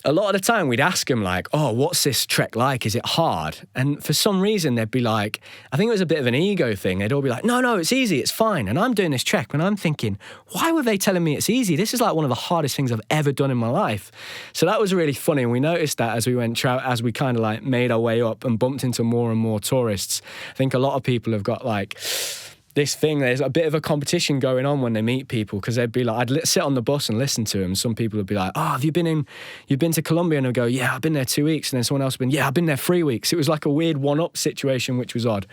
a lot of the time we'd ask them like, oh, what's this trek like? Is it hard? And for some reason they'd be like, I think it was a bit of an ego thing. They'd all be like, no, it's easy, it's fine. And I'm doing this trek and I'm thinking, why were they telling me it's easy? This is like one of the hardest things I've ever done in my life. So that was really funny. And we noticed that as we kind of like made our way up and bumped into more and more tourists. I think a lot of people have got like this thing, there's a bit of a competition going on when they meet people, because they'd be like, I'd sit on the bus and listen to them. Some people would be like, oh, have you been to Colombia? And I'd go, yeah, I've been there 2 weeks. And then someone else would be, yeah, I've been there 3 weeks. It was like a weird one-up situation, which was odd.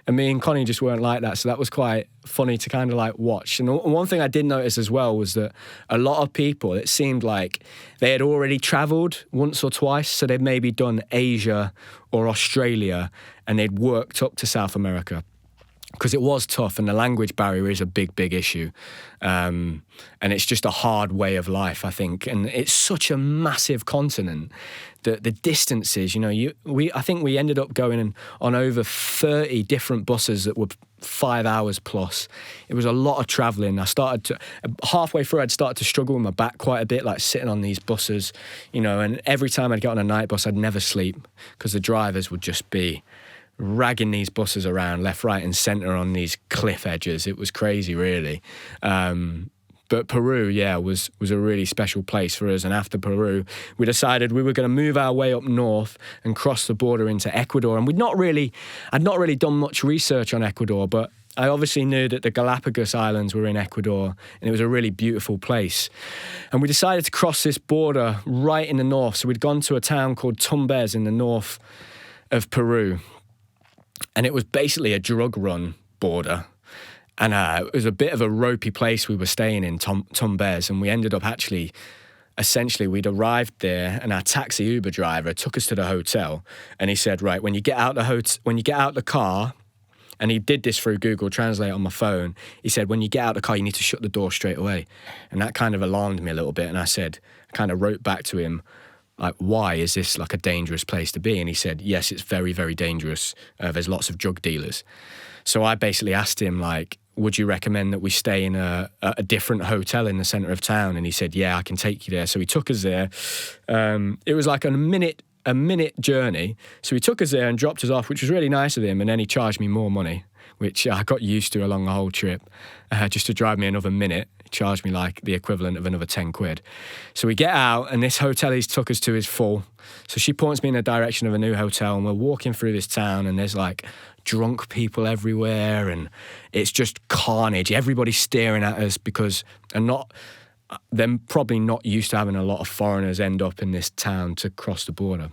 And me and Connie just weren't like that. So that was quite funny to kind of like watch. And one thing I did notice as well was that a lot of people, it seemed like they had already traveled once or twice. So they'd maybe done Asia or Australia, and they'd worked up to South America. Because it was tough, and the language barrier is a big, big issue. And it's just a hard way of life, I think. And it's such a massive continent that the distances, I think we ended up going on over 30 different buses that were 5 hours plus. It was a lot of traveling. Halfway through, I'd started to struggle with my back quite a bit, like sitting on these buses, and every time I'd get on a night bus, I'd never sleep, because the drivers would just be ragging these buses around left, right and centre on these cliff edges. It was crazy, really. But Peru, was a really special place for us. And after Peru, we decided we were going to move our way up north and cross the border into Ecuador. And I'd not really done much research on Ecuador, but I obviously knew that the Galapagos Islands were in Ecuador, and it was a really beautiful place. And we decided to cross this border right in the north. So we'd gone to a town called Tumbes in the north of Peru. And it was basically a drug run border. And it was a bit of a ropey place we were staying in, Tumbes. And we ended up essentially, we'd arrived there, and our taxi Uber driver took us to the hotel. And he said, right, when you get out the car, and he did this through Google Translate on my phone. He said, when you get out of the car, you need to shut the door straight away. And that kind of alarmed me a little bit. And I kind of wrote back to him, like, why is this like a dangerous place to be? And he said, yes, it's very, very dangerous. There's lots of drug dealers. So I basically asked him, like, would you recommend that we stay in a different hotel in the centre of town? And he said, yeah, I can take you there. So he took us there. It was like a minute journey. So he took us there and dropped us off, which was really nice of him. And then he charged me more money, which I got used to along the whole trip. Just to drive me another minute, he charged me like the equivalent of another 10 quid. So we get out, and this hotel he's took us to is full. So she points me in the direction of a new hotel, and we're walking through this town, and there's like drunk people everywhere, and it's just carnage. Everybody's staring at us because they're probably not used to having a lot of foreigners end up in this town to cross the border.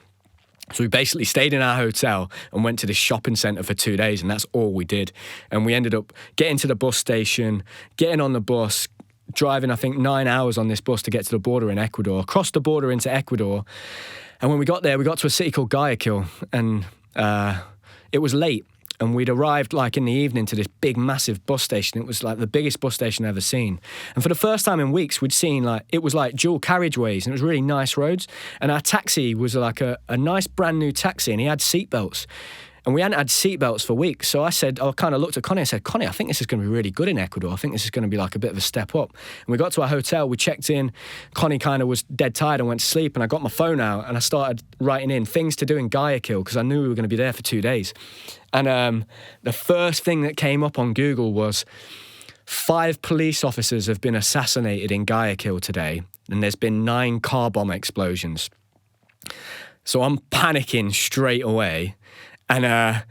So we basically stayed in our hotel and went to this shopping centre for 2 days, and that's all we did. And we ended up getting to the bus station, getting on the bus, driving, I think, 9 hours on this bus to get to the border in Ecuador, crossed the border into Ecuador. And when we got there, we got to a city called Guayaquil, and it was late. And we'd arrived like in the evening to this big, massive bus station. It was like the biggest bus station I've ever seen. And for the first time in weeks, we'd seen it was like dual carriageways, and it was really nice roads. And our taxi was like a nice brand new taxi, and he had seatbelts. And we hadn't had seatbelts for weeks. So I kind of looked at Connie and said, Connie, I think this is going to be really good in Ecuador. I think this is going to be like a bit of a step up. And we got to our hotel, we checked in. Connie kind of was dead tired and went to sleep. And I got my phone out and I started writing in things to do in Guayaquil because I knew we were going to be there for 2 days. And the first thing that came up on Google was 5 police officers have been assassinated in Guayaquil today. And there's been 9 car bomb explosions. So I'm panicking straight away. And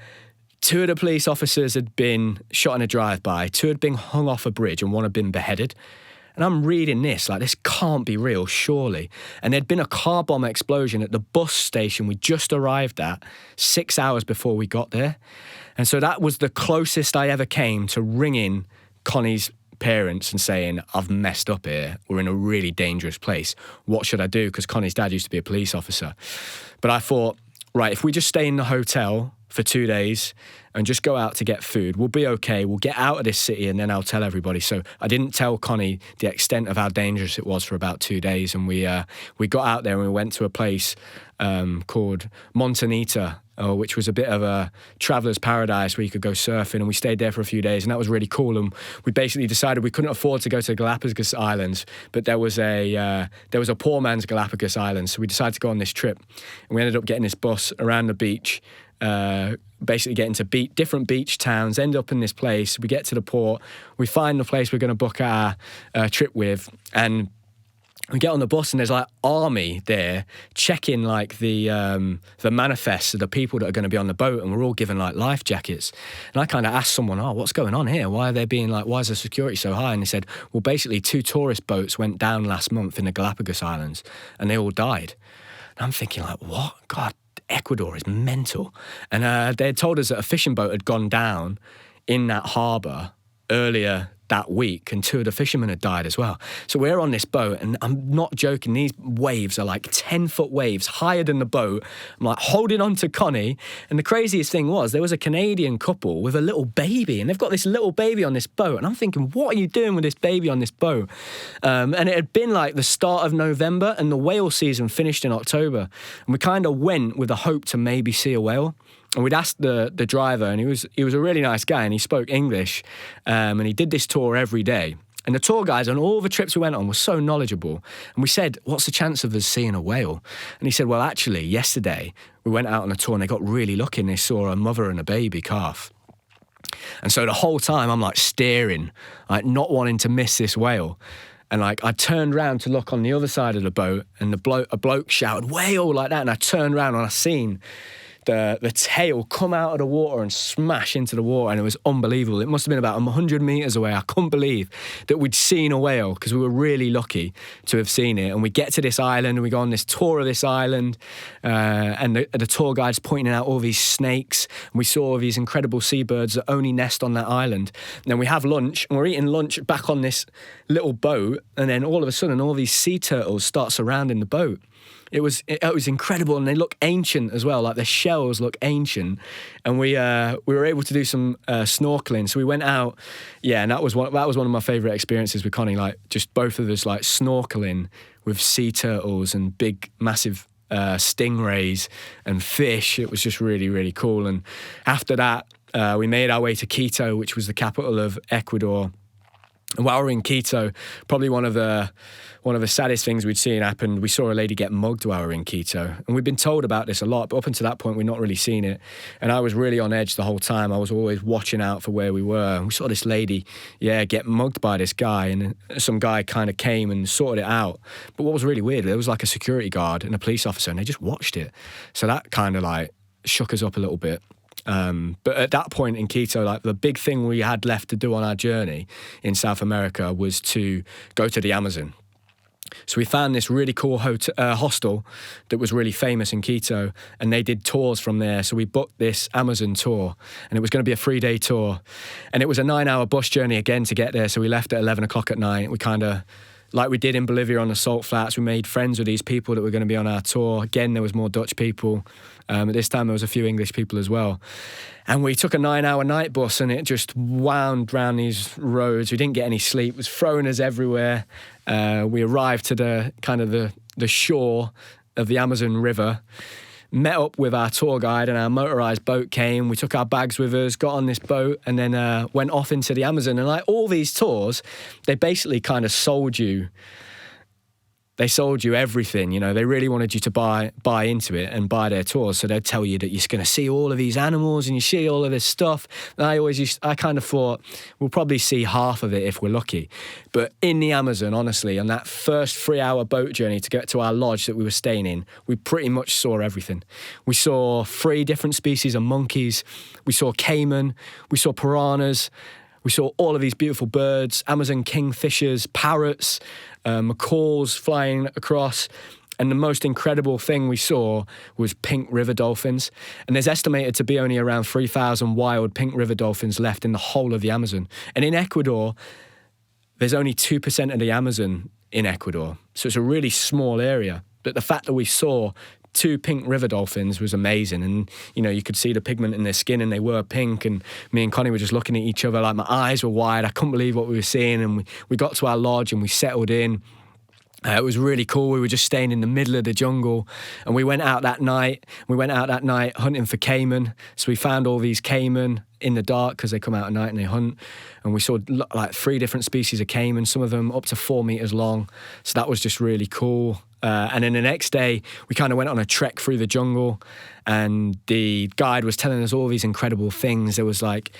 2 of the police officers had been shot in a drive-by, 2 had been hung off a bridge, and 1 had been beheaded. And I'm reading this, like, this can't be real, surely. And there'd been a car bomb explosion at the bus station we just arrived at 6 hours before we got there. And so that was the closest I ever came to ringing Connie's parents and saying, I've messed up here. We're in a really dangerous place. What should I do? Because Connie's dad used to be a police officer. But I thought, right, if we just stay in the hotel for 2 days and just go out to get food, we'll be okay. We'll get out of this city and then I'll tell everybody. So I didn't tell Connie the extent of how dangerous it was for about 2 days. And we got out there and we went to a place called Montanita, which was a bit of a traveller's paradise where you could go surfing, and we stayed there for a few days, and that was really cool. And we basically decided we couldn't afford to go to the Galapagos Islands, but there was a poor man's Galapagos Islands, so we decided to go on this trip, and we ended up getting this bus around the beach, basically getting to different beach towns, end up in this place. We get to the port, we find the place we're going to book our trip with, and we get on the bus and there's like army there checking like the manifests of the people that are going to be on the boat, and we're all given like life jackets. And I kind of asked someone, what's going on here? Why are they being like, why is the security so high? And they said, well, basically 2 tourist boats went down last month in the Galapagos Islands and they all died. And I'm thinking like, what? God, Ecuador is mental. And they had told us that a fishing boat had gone down in that harbour earlier that week, and 2 of the fishermen had died as well. So we're on this boat, and I'm not joking, these waves are like 10-foot waves higher than the boat. I'm like holding on to Connie, and the craziest thing was there was a Canadian couple with a little baby, and they've got this little baby on this boat, and I'm thinking, what are you doing with this baby on this boat? And it had been like the start of November, and the whale season finished in October, and we kind of went with the hope to maybe see a whale. And we'd asked the driver, and he was a really nice guy, and he spoke English, and he did this tour every day. And the tour guys on all the trips we went on were so knowledgeable. And we said, what's the chance of us seeing a whale? And he said, well, actually, yesterday we went out on a tour and they got really lucky and they saw a mother and a baby calf. And so the whole time I'm like staring, like not wanting to miss this whale. And like I turned around to look on the other side of the boat, and a bloke shouted, whale, like that. And I turned around and I seen the tail come out of the water and smash into the water, and it was unbelievable. It must have been about 100 metres away. I couldn't believe that we'd seen a whale, because we were really lucky to have seen it. And we get to this island, and we go on this tour of this island, and the tour guide's pointing out all these snakes, and we saw all these incredible seabirds that only nest on that island. And then we have lunch, and we're eating lunch back on this little boat, and then all of a sudden all these sea turtles start surrounding the boat. It was incredible, and they look ancient as well. Like the shells look ancient, and we were able to do some snorkeling. So we went out, and that was one of my favourite experiences with Connie. Like just both of us like snorkeling with sea turtles and big massive stingrays and fish. It was just really, really cool. And after that, we made our way to Quito, which was the capital of Ecuador. And while we're in Quito, probably one of the saddest things we'd seen happened. We saw a lady get mugged while we were in Quito. And we'd been told about this a lot, but up until that point, we'd not really seen it. And I was really on edge the whole time. I was always watching out for where we were. And we saw this lady, get mugged by this guy. And some guy kind of came and sorted it out. But what was really weird, there was like a security guard and a police officer, and they just watched it. So that kind of like shook us up a little bit. But at that point in Quito, like the big thing we had left to do on our journey in South America was to go to the Amazon. So we found this really cool hostel that was really famous in Quito, and they did tours from there. So we booked this Amazon tour, and it was going to be a 3-day tour. And it was a 9-hour bus journey again to get there. So we left at 11 o'clock at night. We kind of, like we did in Bolivia on the salt flats, we made friends with these people that were going to be on our tour. Again, there was more Dutch people. At this time, there was a few English people as well. And we took a 9-hour night bus, and it just wound round these roads. We didn't get any sleep. It was throwing us everywhere. We arrived to the shore of the Amazon River, met up with our tour guide, and our motorised boat came. We took our bags with us, got on this boat, and then went off into the Amazon. And like all these tours, they basically kind of sold you everything, you know. They really wanted you to buy into it and buy their tours. So they'd tell you that you're going to see all of these animals and you see all of this stuff. And I kind of thought we'll probably see half of it if we're lucky. But in the Amazon, honestly, on that first 3-hour boat journey to get to our lodge that we were staying in, we pretty much saw everything. We saw 3 different species of monkeys. We saw caiman. We saw piranhas. We saw all of these beautiful birds, Amazon kingfishers, parrots, macaws flying across. And the most incredible thing we saw was pink river dolphins. And there's estimated to be only around 3,000 wild pink river dolphins left in the whole of the Amazon. And in Ecuador, there's only 2% of the Amazon in Ecuador. So it's a really small area. But the fact that we saw 2 pink river dolphins was amazing. And, you know, you could see the pigment in their skin, and they were pink. And me and Connie were just looking at each other, like my eyes were wide. I couldn't believe what we were seeing. And we got to our lodge and we settled in. It was really cool. We were just staying in the middle of the jungle, and we went out that night. Hunting for caiman. So we found all these caiman in the dark, because they come out at night and they hunt. And we saw like 3 different species of caiman, some of them up to 4 meters long. So that was just really cool. And then the next day, we kind of went on a trek through the jungle, and the guide was telling us all these incredible things. There was like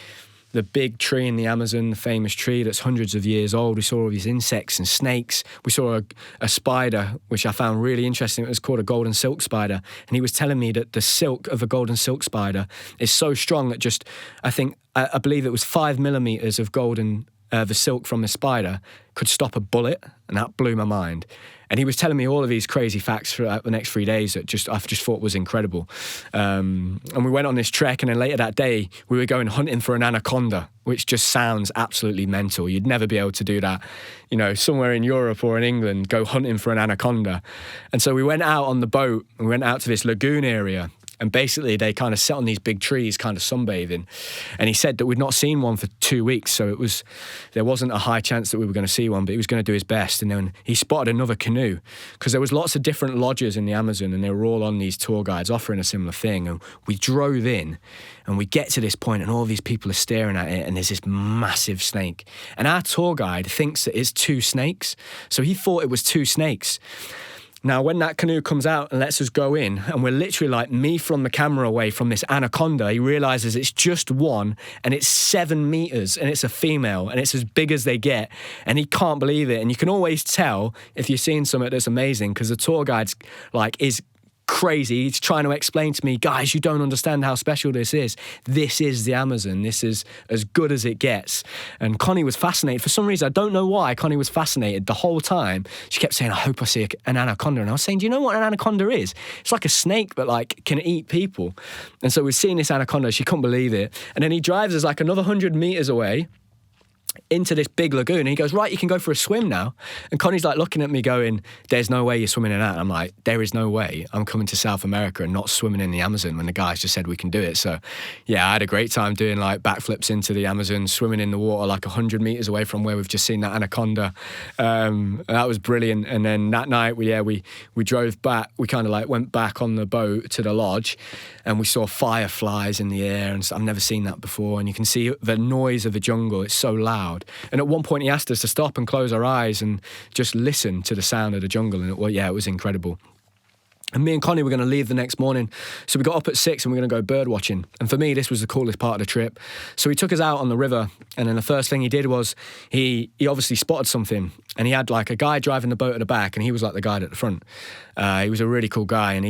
the big tree in the Amazon, the famous tree that's hundreds of years old. We saw all these insects and snakes. We saw a spider, which I found really interesting. It was called a golden silk spider. And he was telling me that the silk of a golden silk spider is so strong that just, I believe it was 5 millimeters of the silk from the spider could stop a bullet. And that blew my mind. And he was telling me all of these crazy facts throughout the next 3 days that I just thought was incredible. And we went on this trek, and then later that day, we were going hunting for an anaconda, which just sounds absolutely mental. You'd never be able to do that, you know, somewhere in Europe or in England, go hunting for an anaconda. And so we went out on the boat, and we went out to this lagoon area. And basically, they kind of sat on these big trees, kind of sunbathing. And he said that we'd not seen one for 2 weeks, so there wasn't a high chance that we were going to see one, but he was going to do his best. And then he spotted another canoe, because there was lots of different lodges in the Amazon, and they were all on these tour guides offering a similar thing. And we drove in, and we get to this point, and all these people are staring at it, and there's this massive snake. And our tour guide thinks that it's 2 snakes, so he thought it was 2 snakes. Now, when that canoe comes out and lets us go in, and we're literally like me from the camera away from this anaconda, he realizes it's just one, and it's 7 meters, and it's a female, and it's as big as they get, and he can't believe it. And you can always tell if you're seeing something that's amazing, because the tour guide's like is crazy. He's trying to explain to me, guys, you don't understand how special this is. This is the Amazon. This is as good as it gets. And Connie was fascinated. For some reason, I don't know why, Connie was fascinated the whole time. She kept saying, I hope I see an anaconda. And I was saying, do you know what an anaconda is? It's like a snake, but like can eat people. And so we're seeing this anaconda. She couldn't believe it. And then he drives us like another 100 meters away into this big lagoon, and he goes, right, you can go for a swim now. And Connie's like looking at me going, there's no way you're swimming in that. And I'm like, there is no way I'm coming to South America and not swimming in the Amazon when the guys just said we can do it. So yeah, I had a great time doing like backflips into the Amazon, swimming in the water like 100 meters away from where we've just seen that anaconda. That was brilliant. And then that night we drove back, we kind of like went back on the boat to the lodge, and we saw fireflies in the air, and I've never seen that before. And you can see the noise of the jungle. It's so loud. And at one point he asked us to stop and close our eyes and just listen to the sound of the jungle. And it was incredible. And me and Connie were going to leave the next morning. So we got up at 6 and we're going to go bird watching. And for me, this was the coolest part of the trip. So he took us out on the river. And then the first thing he did was he obviously spotted something. And he had like a guy driving the boat at the back, and he was like the guide at the front. He was a really cool guy. And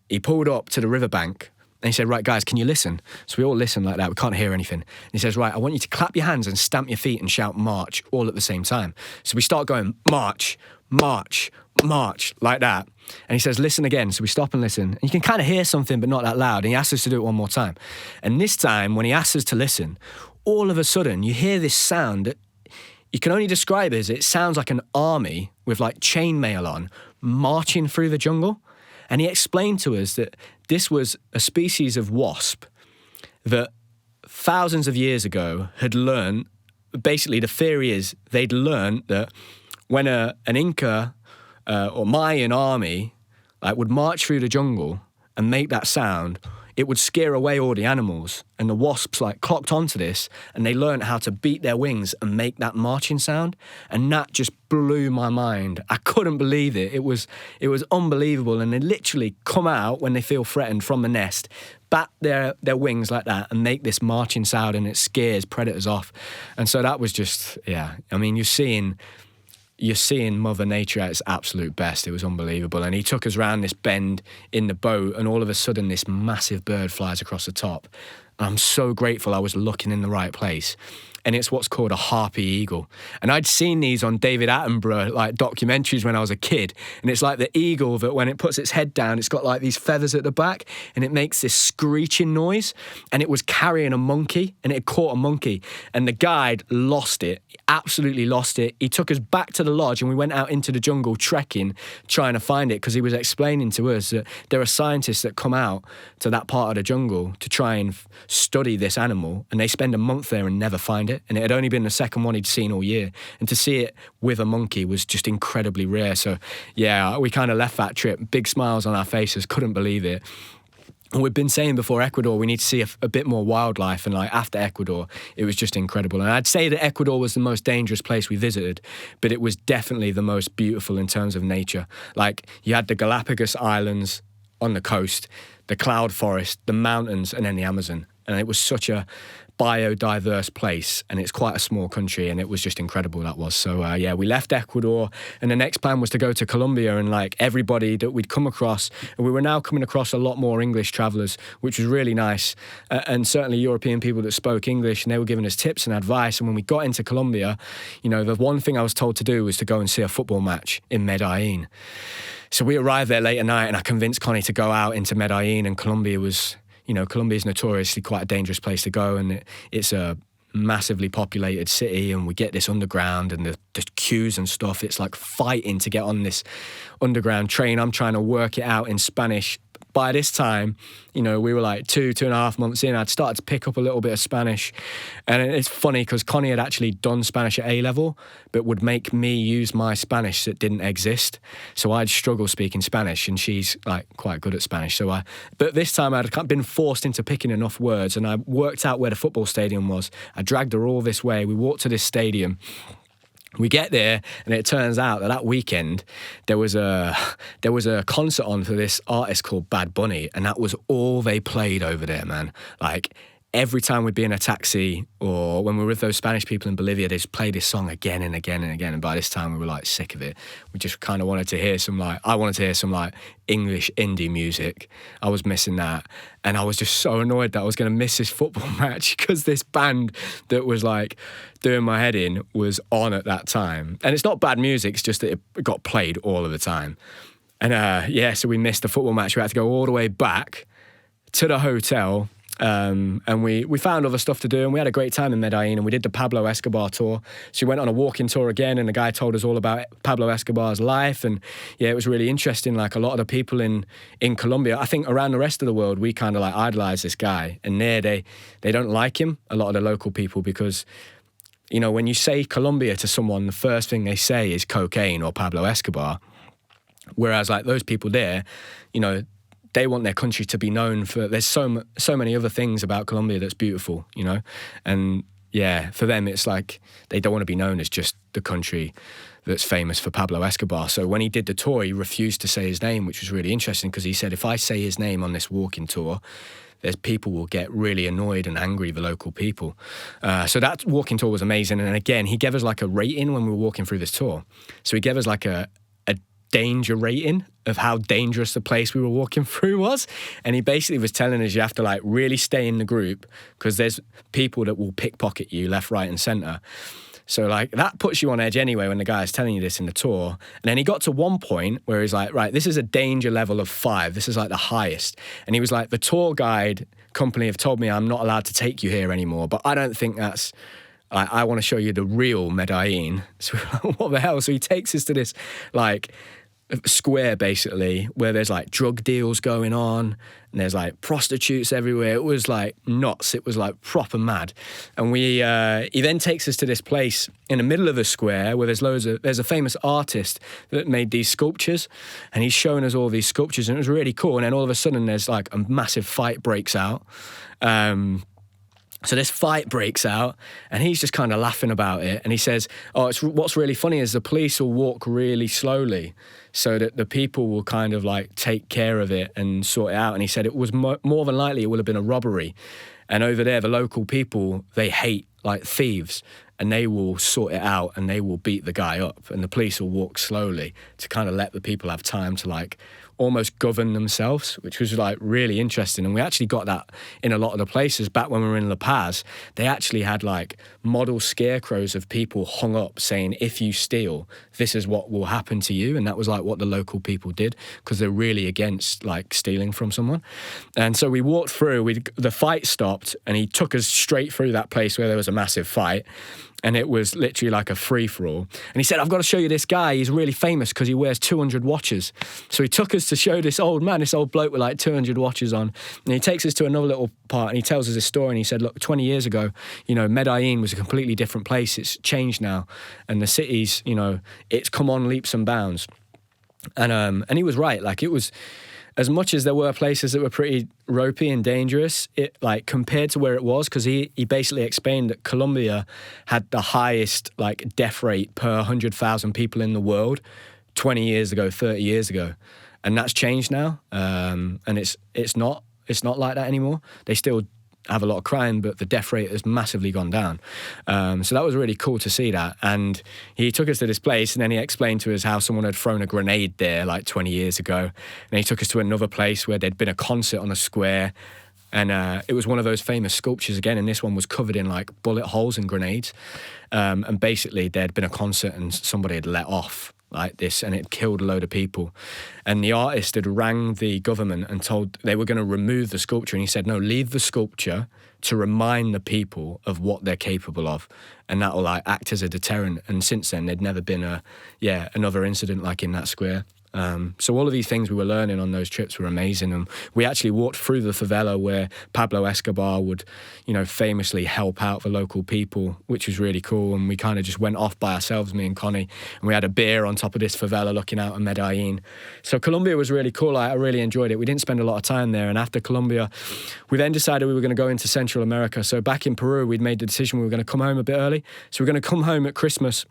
he pulled up to the riverbank. And he said, right, guys, can you listen? So we all listen like that. We can't hear anything. And he says, right, I want you to clap your hands and stamp your feet and shout march all at the same time. So we start going march, march, march, like that. And he says, listen again. So we stop and listen. And you can kind of hear something, but not that loud. And he asks us to do it one more time. And this time, when he asks us to listen, all of a sudden, you hear this sound that you can only describe as it sounds like an army with like chainmail on, marching through the jungle. And he explained to us that this was a species of wasp that thousands of years ago had learned, basically the theory is they'd learned that when an Inca or Mayan army would march through the jungle and make that sound, it would scare away all the animals. And the wasps clocked onto this, and they learned how to beat their wings and make that marching sound. And that just blew my mind. I couldn't believe it. It was unbelievable. And they literally come out when they feel threatened from the nest, bat their wings like that, and make this marching sound, and it scares predators off. And so that was just, yeah. I mean, you're seeing Mother Nature at its absolute best. It was unbelievable. And he took us around this bend in the boat, and all of a sudden this massive bird flies across the top. I'm so grateful I was looking in the right place. And it's what's called a harpy eagle. And I'd seen these on David Attenborough documentaries when I was a kid. And it's like the eagle that when it puts its head down, it's got like these feathers at the back, and it makes this screeching noise. And it was carrying a monkey, and it caught a monkey. And the guide lost it, absolutely lost it. He took us back to the lodge, and we went out into the jungle trekking, trying to find it, because he was explaining to us that there are scientists that come out to that part of the jungle to try and study this animal, and they spend a month there and never find it. And it had only been the second one he'd seen all year. And to see it with a monkey was just incredibly rare. So, yeah, we kind of left that trip, big smiles on our faces, couldn't believe it. And we've been saying before Ecuador, we need to see a bit more wildlife. And after Ecuador, it was just incredible. And I'd say that Ecuador was the most dangerous place we visited, but it was definitely the most beautiful in terms of nature. You had the Galapagos Islands on the coast, the cloud forest, the mountains, and then the Amazon. And it was such a biodiverse place, and it's quite a small country, and it was just incredible, that was. So we left Ecuador, and the next plan was to go to Colombia, and everybody that we'd come across, and we were now coming across a lot more English travellers, which was really nice, and certainly European people that spoke English, and they were giving us tips and advice. And when we got into Colombia, the one thing I was told to do was to go and see a football match in Medellin. So we arrived there late at night, and I convinced Connie to go out into Medellin, and Colombia was... Colombia is notoriously quite a dangerous place to go, and it's a massively populated city, and we get this underground and the queues and stuff. It's like fighting to get on this underground train. I'm trying to work it out in Spanish. By this time, we were 2.5 months in. I'd started to pick up a little bit of Spanish. And it's funny because Connie had actually done Spanish at A-level, but would make me use my Spanish that didn't exist. So I'd struggle speaking Spanish, and she's quite good at Spanish. But this time I'd been forced into picking enough words, and I worked out where the football stadium was. I dragged her all this way. We walked to this stadium. We get there, and it turns out that weekend there was a concert on for this artist called Bad Bunny, and that was all they played over there, man. every time we'd be in a taxi or when we were with those Spanish people in Bolivia, they just play this song again and again and again. And by this time we were like sick of it. We just kind of wanted to hear I wanted to hear some like English indie music. I was missing that. And I was just so annoyed that I was going to miss this football match because this band that was like doing my head in was on at that time. And it's not bad music, it's just that it got played all of the time. And so we missed the football match. We had to go all the way back to the hotel. And we found other stuff to do, and we had a great time in Medellin, and we did the Pablo Escobar tour. So we went on a walking tour again, and the guy told us all about Pablo Escobar's life, and yeah, it was really interesting. Like a lot of the people in Colombia, I think around the rest of the world, we kind of like idolize this guy, and there they don't like him, a lot of the local people, because you know, when you say Colombia to someone, the first thing they say is cocaine or Pablo Escobar, whereas like those people there, you know, they want their country to be known for, there's so many other things about Colombia that's beautiful, you know? And yeah, for them, it's like they don't want to be known as just the country that's famous for Pablo Escobar. So when he did the tour, he refused to say his name, which was really interesting because he said, if I say his name on this walking tour, there's people will get really annoyed and angry, the local people. So that walking tour was amazing. And again, he gave us like a rating when we were walking through this tour. So he gave us like a danger rating of how dangerous the place we were walking through was. And he basically was telling us you have to like really stay in the group because there's people that will pickpocket you left, right and centre. So like that puts you on edge anyway when the guy is telling you this in the tour. And then he got to one point where he's like, right, this is a danger level of 5. This is like the highest. And he was like, the tour guide company have told me I'm not allowed to take you here anymore, but I don't think that's, I want to show you the real Medellin. So what the hell? So he takes us to this like square basically where there's like drug deals going on and there's like prostitutes everywhere. It was like nuts. It was like proper mad. And he then takes us to this place in the middle of the square where there's a famous artist that made these sculptures, and he's showing us all these sculptures, and it was really cool. And then all of a sudden there's like a massive fight breaks out. So this fight breaks out, and he's just kind of laughing about it. And he says, what's really funny is the police will walk really slowly so that the people will kind of like take care of it and sort it out. And he said it was more than likely it would have been a robbery. And over there, the local people, they hate like thieves, and they will sort it out and they will beat the guy up. And the police will walk slowly to kind of let the people have time to like almost govern themselves, which was like really interesting. And we actually got that in a lot of the places. Back when we were in La Paz, they actually had like model scarecrows of people hung up saying, if you steal, this is what will happen to you. And that was like what the local people did because they're really against like stealing from someone. And so we walked through, the fight stopped, and he took us straight through that place where there was a massive fight. And it was literally like a free-for-all. And he said, I've got to show you this guy. He's really famous because he wears 200 watches. So he took us to show this old bloke with like 200 watches on. And he takes us to another little part and he tells us his story. And he said, look, 20 years ago, you know, Medellin was a completely different place. It's changed now. And the city's, you know, it's come on leaps and bounds. And he was right. Like it was, as much as there were places that were pretty ropey and dangerous, it like compared to where it was, because he basically explained that Colombia had the highest like death rate per 100,000 people in the world 20 years ago, 30 years ago. And that's changed now. And it's not like that anymore. They still have a lot of crime, but the death rate has massively gone down. So that was really cool to see that. And he took us to this place, and then he explained to us how someone had thrown a grenade there like 20 years ago. And he took us to another place where there'd been a concert on a square, and it was one of those famous sculptures again, and this one was covered in like bullet holes and grenades. And basically there'd been a concert and somebody had let off like this, and it killed a load of people. And the artist had rang the government and told they were going to remove the sculpture, and he said, no, leave the sculpture to remind the people of what they're capable of, and that will like act as a deterrent. And since then there'd never been another incident like in that square. So all of these things we were learning on those trips were amazing. And we actually walked through the favela where Pablo Escobar would, you know, famously help out the local people, which was really cool. And we kind of just went off by ourselves, me and Connie, and we had a beer on top of this favela looking out at Medellin. So Colombia was really cool. I really enjoyed it. We didn't spend a lot of time there. And after Colombia, we then decided we were going to go into Central America. So back in Peru, we'd made the decision we were going to come home a bit early. So we were going to come home at Christmas.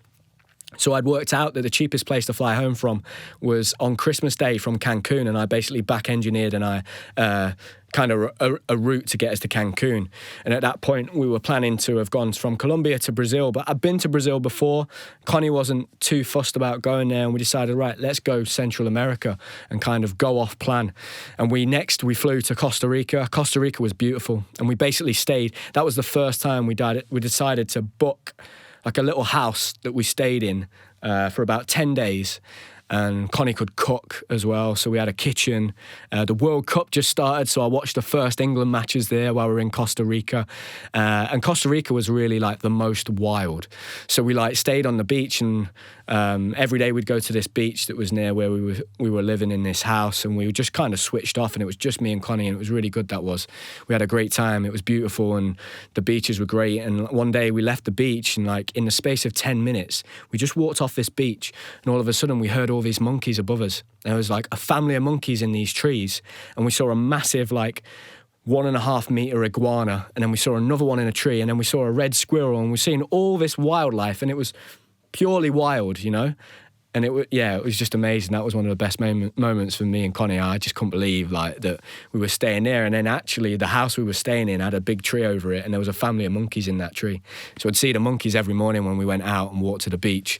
So I'd worked out that the cheapest place to fly home from was on Christmas Day from Cancun, and I basically back-engineered and I kind of a route to get us to Cancun. And at that point, we were planning to have gone from Colombia to Brazil, but I'd been to Brazil before. Connie wasn't too fussed about going there, and we decided, right, let's go Central America and kind of go off plan. And we flew to Costa Rica. Costa Rica was beautiful, and we basically stayed. That was the first time we decided to book like a little house that we stayed in for about 10 days. And Connie could cook as well, so we had a kitchen. The World Cup just started, so I watched the first England matches there while we were in Costa Rica. And Costa Rica was really like the most wild. So we like stayed on the beach, and every day we'd go to this beach that was near where we were living in this house, and we just kind of switched off, and it was just me and Connie, and it was really good. We had a great time. It was beautiful, and the beaches were great. And one day we left the beach, and like in the space of 10 minutes, we just walked off this beach, and all of a sudden we heard all these monkeys above us. There was like a family of monkeys in these trees, and we saw a massive like 1.5 meter iguana, and then we saw another one in a tree, and then we saw a red squirrel, and we're seeing all this wildlife, and it was purely wild, you know. And it was just amazing. That was one of the best moments for me and Connie. I just couldn't believe like that we were staying there. And then actually the house we were staying in had a big tree over it, and there was a family of monkeys in that tree. So I'd see the monkeys every morning when we went out and walked to the beach.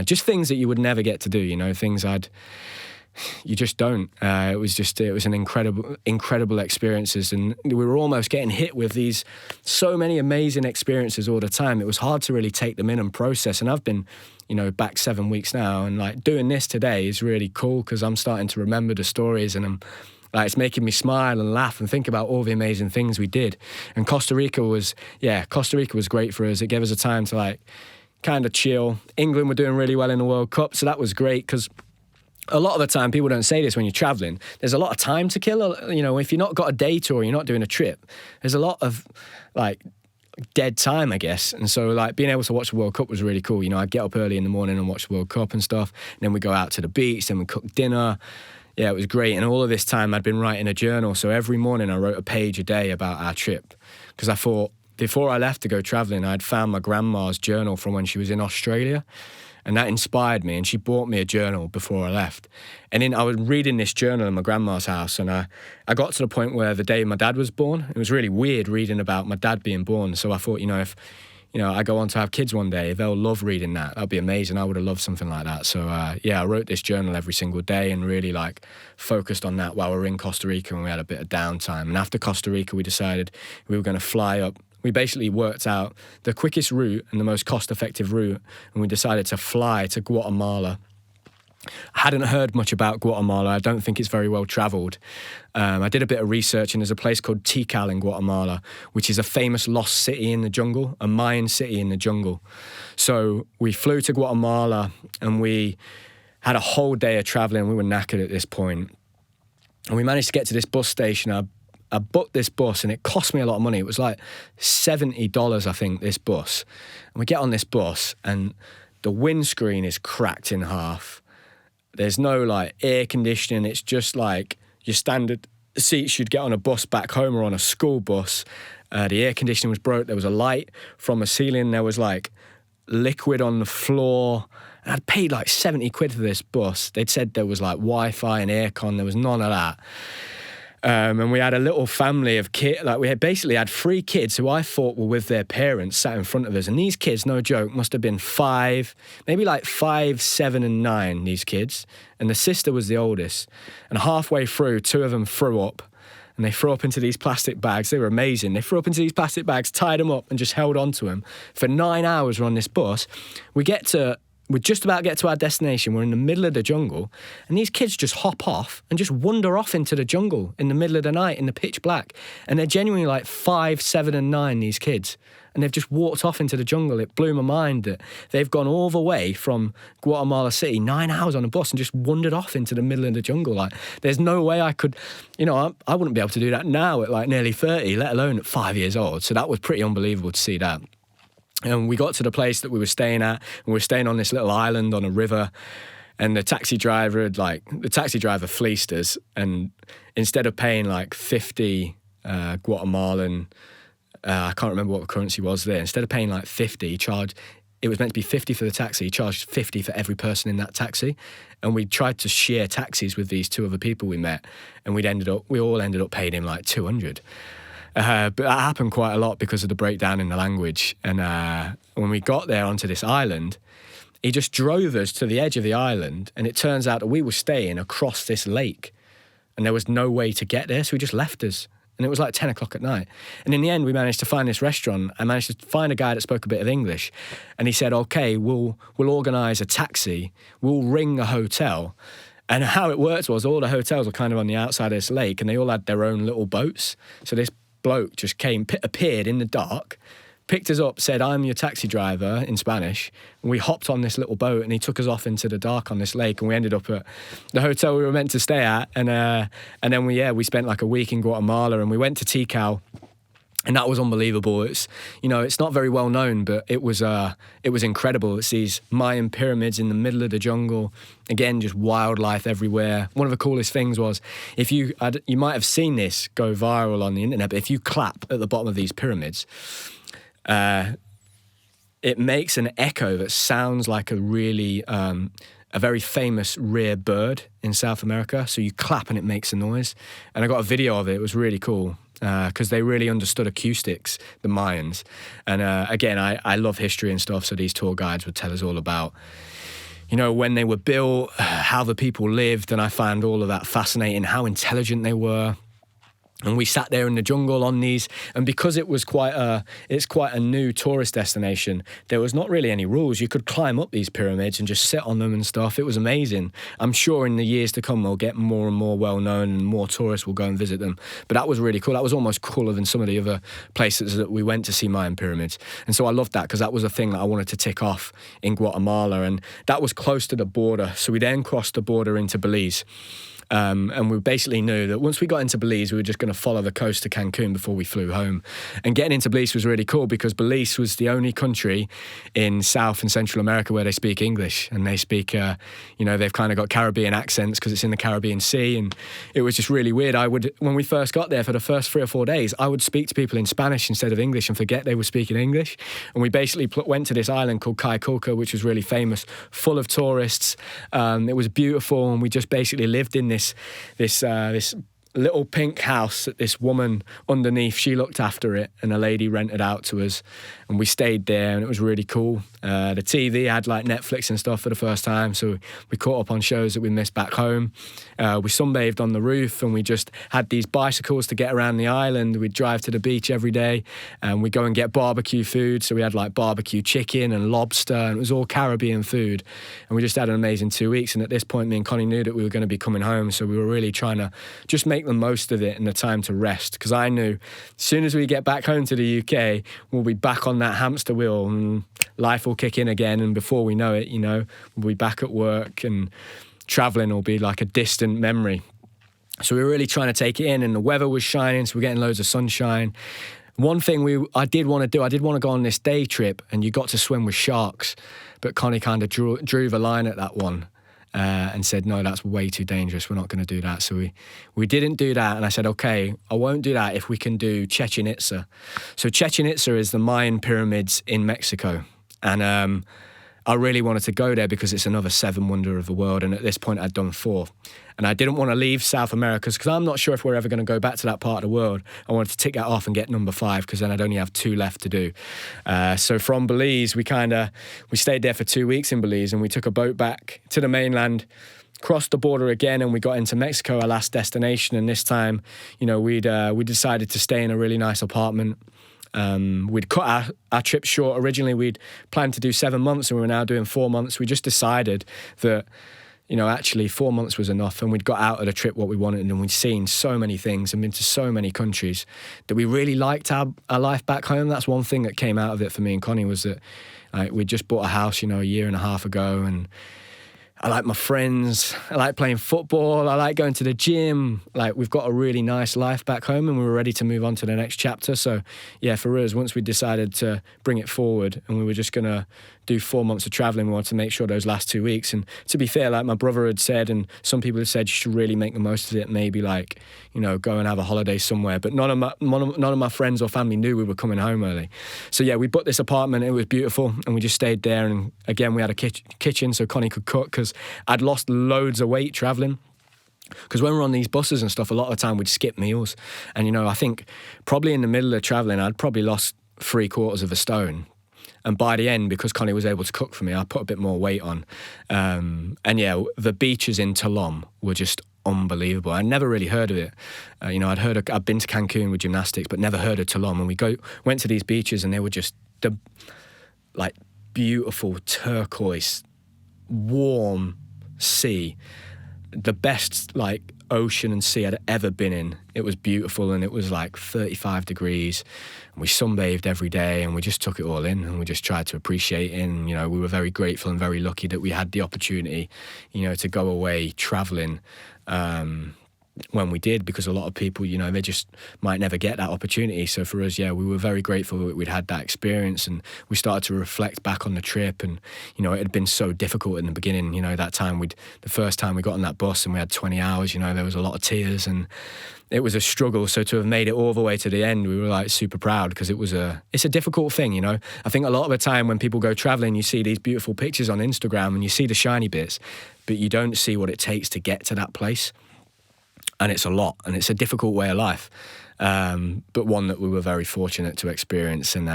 Just things that you would never get to do, you know, you just don't. It was an incredible experiences, and we were almost getting hit with these so many amazing experiences all the time. It was hard to really take them in and process. And I've been, you know, back 7 weeks now, and like doing this today is really cool because I'm starting to remember the stories, and it's making me smile and laugh and think about all the amazing things we did. And Costa Rica was great for us. It gave us a time to like kind of chill. England were doing really well in the World Cup, so that was great because a lot of the time, people don't say this when you're traveling, there's a lot of time to kill. You know, if you're not got a day tour, you're not doing a trip, there's a lot of like dead time, I guess. And so like being able to watch the World Cup was really cool. You know, I'd get up early in the morning and watch the World Cup and stuff. And then we go out to the beach, then we cook dinner. Yeah, it was great. And all of this time I'd been writing a journal. So every morning I wrote a page a day about our trip, because I thought before I left to go traveling, I'd found my grandma's journal from when she was in Australia. And that inspired me, and she bought me a journal before I left. And then I was reading this journal in my grandma's house, and I got to the point where the day my dad was born, it was really weird reading about my dad being born. So I thought, you know, if I go on to have kids one day, they'll love reading that. That'd be amazing. I would have loved something like that. So I wrote this journal every single day and really like focused on that while we were in Costa Rica, and we had a bit of downtime. And after Costa Rica, we decided we were going to fly up. We basically worked out the quickest route and the most cost-effective route, and we decided to fly to Guatemala. I hadn't heard much about Guatemala. I don't think it's very well travelled. I did a bit of research, and there's a place called Tikal in Guatemala, which is a famous lost city in the jungle, a Mayan city in the jungle. So we flew to Guatemala, and we had a whole day of travelling. We were knackered at this point. And we managed to get to this bus station. I booked this bus, and it cost me a lot of money. It was like $70, I think, this bus. And we get on this bus, and the windscreen is cracked in half. There's no like air conditioning. It's just like your standard seats you'd get on a bus back home or on a school bus. The air conditioning was broke. There was a light from a ceiling. There was like liquid on the floor. And I'd paid like 70 quid for this bus. They'd said there was like Wi-Fi and aircon. There was none of that. And we had a little family of kids. Like we basically had 3 kids who I thought were with their parents sat in front of us. And these kids, no joke, must have been 5, maybe like 5, 7 and 9, these kids. And the sister was the oldest. And halfway through, 2 of them threw up. And they threw up into these plastic bags. They were amazing. They threw up into these plastic bags, tied them up and just held on to them. For 9 hours we're on this bus. We just about get to our destination. We're in the middle of the jungle, and these kids just hop off and just wander off into the jungle in the middle of the night in the pitch black. And they're genuinely like 5, 7 and 9, these kids. And they've just walked off into the jungle. It blew my mind that they've gone all the way from Guatemala City, 9 hours on a bus, and just wandered off into the middle of the jungle. Like, there's no way I could, I wouldn't be able to do that now at like nearly 30, let alone at 5 years old. So that was pretty unbelievable to see that. And we got to the place that we were staying at, and we were staying on this little island on a river, and the taxi driver fleeced us, and instead of paying like 50 Guatemalan, I can't remember what the currency was there, instead of paying like 50, it was meant to be 50 for the taxi. He charged 50 for every person in that taxi. And we tried to share taxis with these two other people we met, and we all ended up paying him like 200. But that happened quite a lot because of the breakdown in the language. And when we got there onto this island, he just drove us to the edge of the island, and it turns out that we were staying across this lake, and there was no way to get there, so he just left us. And it was like 10 o'clock at night. And in the end, we managed to find this restaurant. I managed to find a guy that spoke a bit of English. And he said, okay, we'll organise a taxi. We'll ring a hotel. And how it worked was all the hotels were kind of on the outside of this lake, and they all had their own little boats. So this bloke just appeared in the dark, picked us up, said, I'm your taxi driver in Spanish. And we hopped on this little boat, and he took us off into the dark on this lake, and we ended up at the hotel we were meant to stay at. And then we spent like a week in Guatemala, and we went to Tikal. And that was unbelievable. It's not very well known, but it was incredible. It's these Mayan pyramids in the middle of the jungle. Again, just wildlife everywhere. One of the coolest things was, you might have seen this go viral on the internet, but if you clap at the bottom of these pyramids, it makes an echo that sounds like a very famous rare bird in South America. So you clap and it makes a noise. And I got a video of it. It was really cool because they really understood acoustics, the Mayans. And again, I love history and stuff, so these tour guides would tell us all about, when they were built, how the people lived, and I found all of that fascinating, how intelligent they were. And we sat there in the jungle on these, and because it was quite a new tourist destination, there was not really any rules. You could climb up these pyramids and just sit on them and stuff. It was amazing. I'm sure in the years to come, they'll get more and more well-known and more tourists will go and visit them. But that was really cool. That was almost cooler than some of the other places that we went to see Mayan pyramids. And so I loved that because that was a thing that I wanted to tick off in Guatemala. And that was close to the border. So we then crossed the border into Belize. And we basically knew that once we got into Belize, we were just going to follow the coast to Cancun before we flew home. And getting into Belize was really cool because Belize was the only country in South and Central America where they speak English. And they speak, they've kind of got Caribbean accents because it's in the Caribbean Sea. And it was just really weird. When we first got there for the first 3 or 4 days, I would speak to people in Spanish instead of English and forget they were speaking English. And we basically went to this island called Kaikulka, which was really famous, full of tourists. It was beautiful, and we just basically lived in this little pink house that this woman underneath, she looked after it, and a lady rented out to us, and we stayed there, and it was really cool. The TV had like Netflix and stuff for the first time, so we caught up on shows that we missed back home. We sunbathed on the roof, and we just had these bicycles to get around the island. We'd drive to the beach every day, and we'd go and get barbecue food. So we had like barbecue chicken and lobster, and it was all Caribbean food. And we just had an amazing 2 weeks. And at this point, me and Connie knew that we were going to be coming home, so we were really trying to just make the most of it and the time to rest, because I knew as soon as we get back home to the UK, we'll be back on that hamster wheel and life will kick in again, and before we know it, we'll be back at work and traveling will be like a distant memory. So we were really trying to take it in, and the weather was shining, so we're getting loads of sunshine. One thing I did want to go on this day trip, and you got to swim with sharks, but Connie kind of drew the line at that one. And said, no, that's way too dangerous. We're not going to do that. So we didn't do that. And I said, okay, I won't do that if we can do Chichen Itza. So Chichen Itza is the Mayan pyramids in Mexico. And I really wanted to go there because it's another 7 wonder of the world. And at this point, I'd done 4. And I didn't want to leave South America because I'm not sure if we're ever going to go back to that part of the world. I wanted to tick that off and get number 5 because then I'd only have 2 left to do. So from Belize, we stayed there for 2 weeks in Belize, and we took a boat back to the mainland, crossed the border again, and we got into Mexico, our last destination. And this time, we decided to stay in a really nice apartment. We'd cut our trip short. Originally, we'd planned to do 7 months, and we were now doing 4 months. We just decided that, actually 4 months was enough, and we'd got out of the trip what we wanted, and we'd seen so many things and been to so many countries that we really liked our life back home. That's one thing that came out of it for me and Connie, was that we'd just bought a house, a year and a half ago, and I like my friends, I like playing football, I like going to the gym. We've got a really nice life back home, and we were ready to move on to the next chapter. So yeah, for us, once we decided to bring it forward and we were just going to do 4 months of traveling. We wanted to make sure those last 2 weeks. And to be fair, like my brother had said, and some people have said, you should really make the most of it. Maybe like, you know, go and have a holiday somewhere. But none of my friends or family knew we were coming home early. So yeah, we booked this apartment. It was beautiful, and we just stayed there. And again, we had a kitchen so Connie could cook, because I'd lost loads of weight traveling. Because when we're on these buses and stuff, a lot of the time we'd skip meals. And, you know, I think probably in the middle of traveling, I'd probably lost 3/4 of a stone. And by the end, because Connie was able to cook for me, I put a bit more weight on. And yeah, the beaches in Tulum were just unbelievable. I'd never really heard of it. You know, I'd been to Cancun with gymnastics, but never heard of Tulum. And we went to these beaches, and they were just the like beautiful turquoise, warm sea. The best like ocean and sea I'd ever been in. It was beautiful, and it was like 35 degrees. And we sunbathed every day, and we just took it all in, and we just tried to appreciate it. And, you know, we were very grateful and very lucky that we had the opportunity, you know, to go away traveling when we did, because a lot of people, you know, they just might never get that opportunity. So for us, yeah, we were very grateful that we'd had that experience, and we started to reflect back on the trip. And, you know, it had been so difficult in the beginning. You know, the first time we got on that bus and we had 20 hours, you know, there was a lot of tears, and it was a struggle. So to have made it all the way to the end, we were like super proud, because it's a difficult thing, you know. I think a lot of the time when people go traveling, you see these beautiful pictures on Instagram and you see the shiny bits, but you don't see what it takes to get to that place. And it's a lot, and it's a difficult way of life, but one that we were very fortunate to experience. And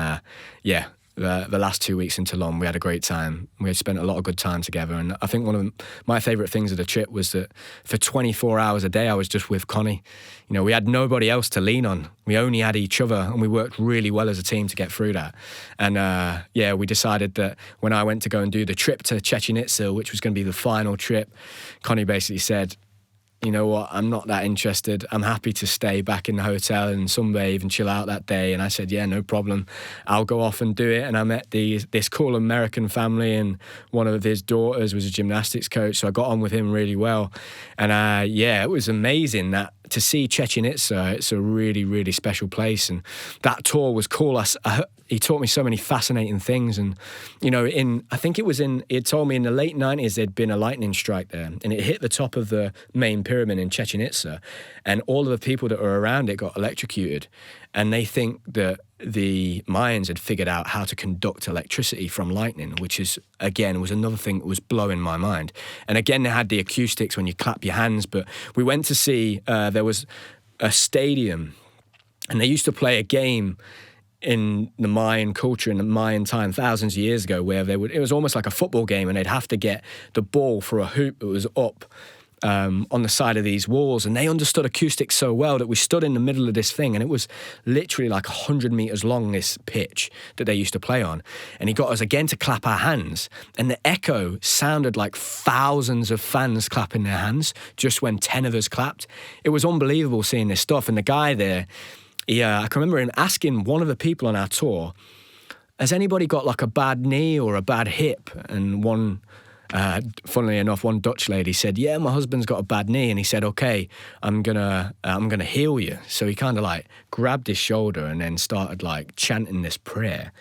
yeah, the last 2 weeks in Tulum, we had a great time. We had spent a lot of good time together. And I think one of my favourite things of the trip was that for 24 hours a day, I was just with Connie. You know, we had nobody else to lean on. We only had each other, and we worked really well as a team to get through that. And yeah, we decided that when I went to go and do the trip to Chichen Itza, which was going to be the final trip, Connie basically said, you know what, I'm not that interested. I'm happy to stay back in the hotel and sunbathe and chill out that day. And I said, yeah, no problem. I'll go off and do it. And I met this cool American family, and one of his daughters was a gymnastics coach. So I got on with him really well. And yeah, it was amazing that to see Chichen Itza. It's a really, really special place. And that tour was cool. He taught me so many fascinating things. And, you know, it told me in the late 90s there'd been a lightning strike there, and it hit the top of the main pyramid in Chichen Itza, and all of the people that were around it got electrocuted. And they think that the Mayans had figured out how to conduct electricity from lightning, which is, again, was another thing that was blowing my mind. And again, they had the acoustics when you clap your hands, but we went to see, there was a stadium, and they used to play a game in the Mayan culture, in the Mayan time, thousands of years ago, where it was almost like a football game, and they'd have to get the ball for a hoop that was up on the side of these walls. And they understood acoustics so well that we stood in the middle of this thing, and it was literally like 100 meters long, this pitch that they used to play on. And he got us again to clap our hands, and the echo sounded like thousands of fans clapping their hands just when 10 of us clapped. It was unbelievable seeing this stuff. And the guy there, I can remember him asking one of the people on our tour, has anybody got like a bad knee or a bad hip? And funnily enough, one Dutch lady said, yeah, my husband's got a bad knee. And he said, okay, I'm gonna heal you. So he kind of like grabbed his shoulder and then started like chanting this prayer.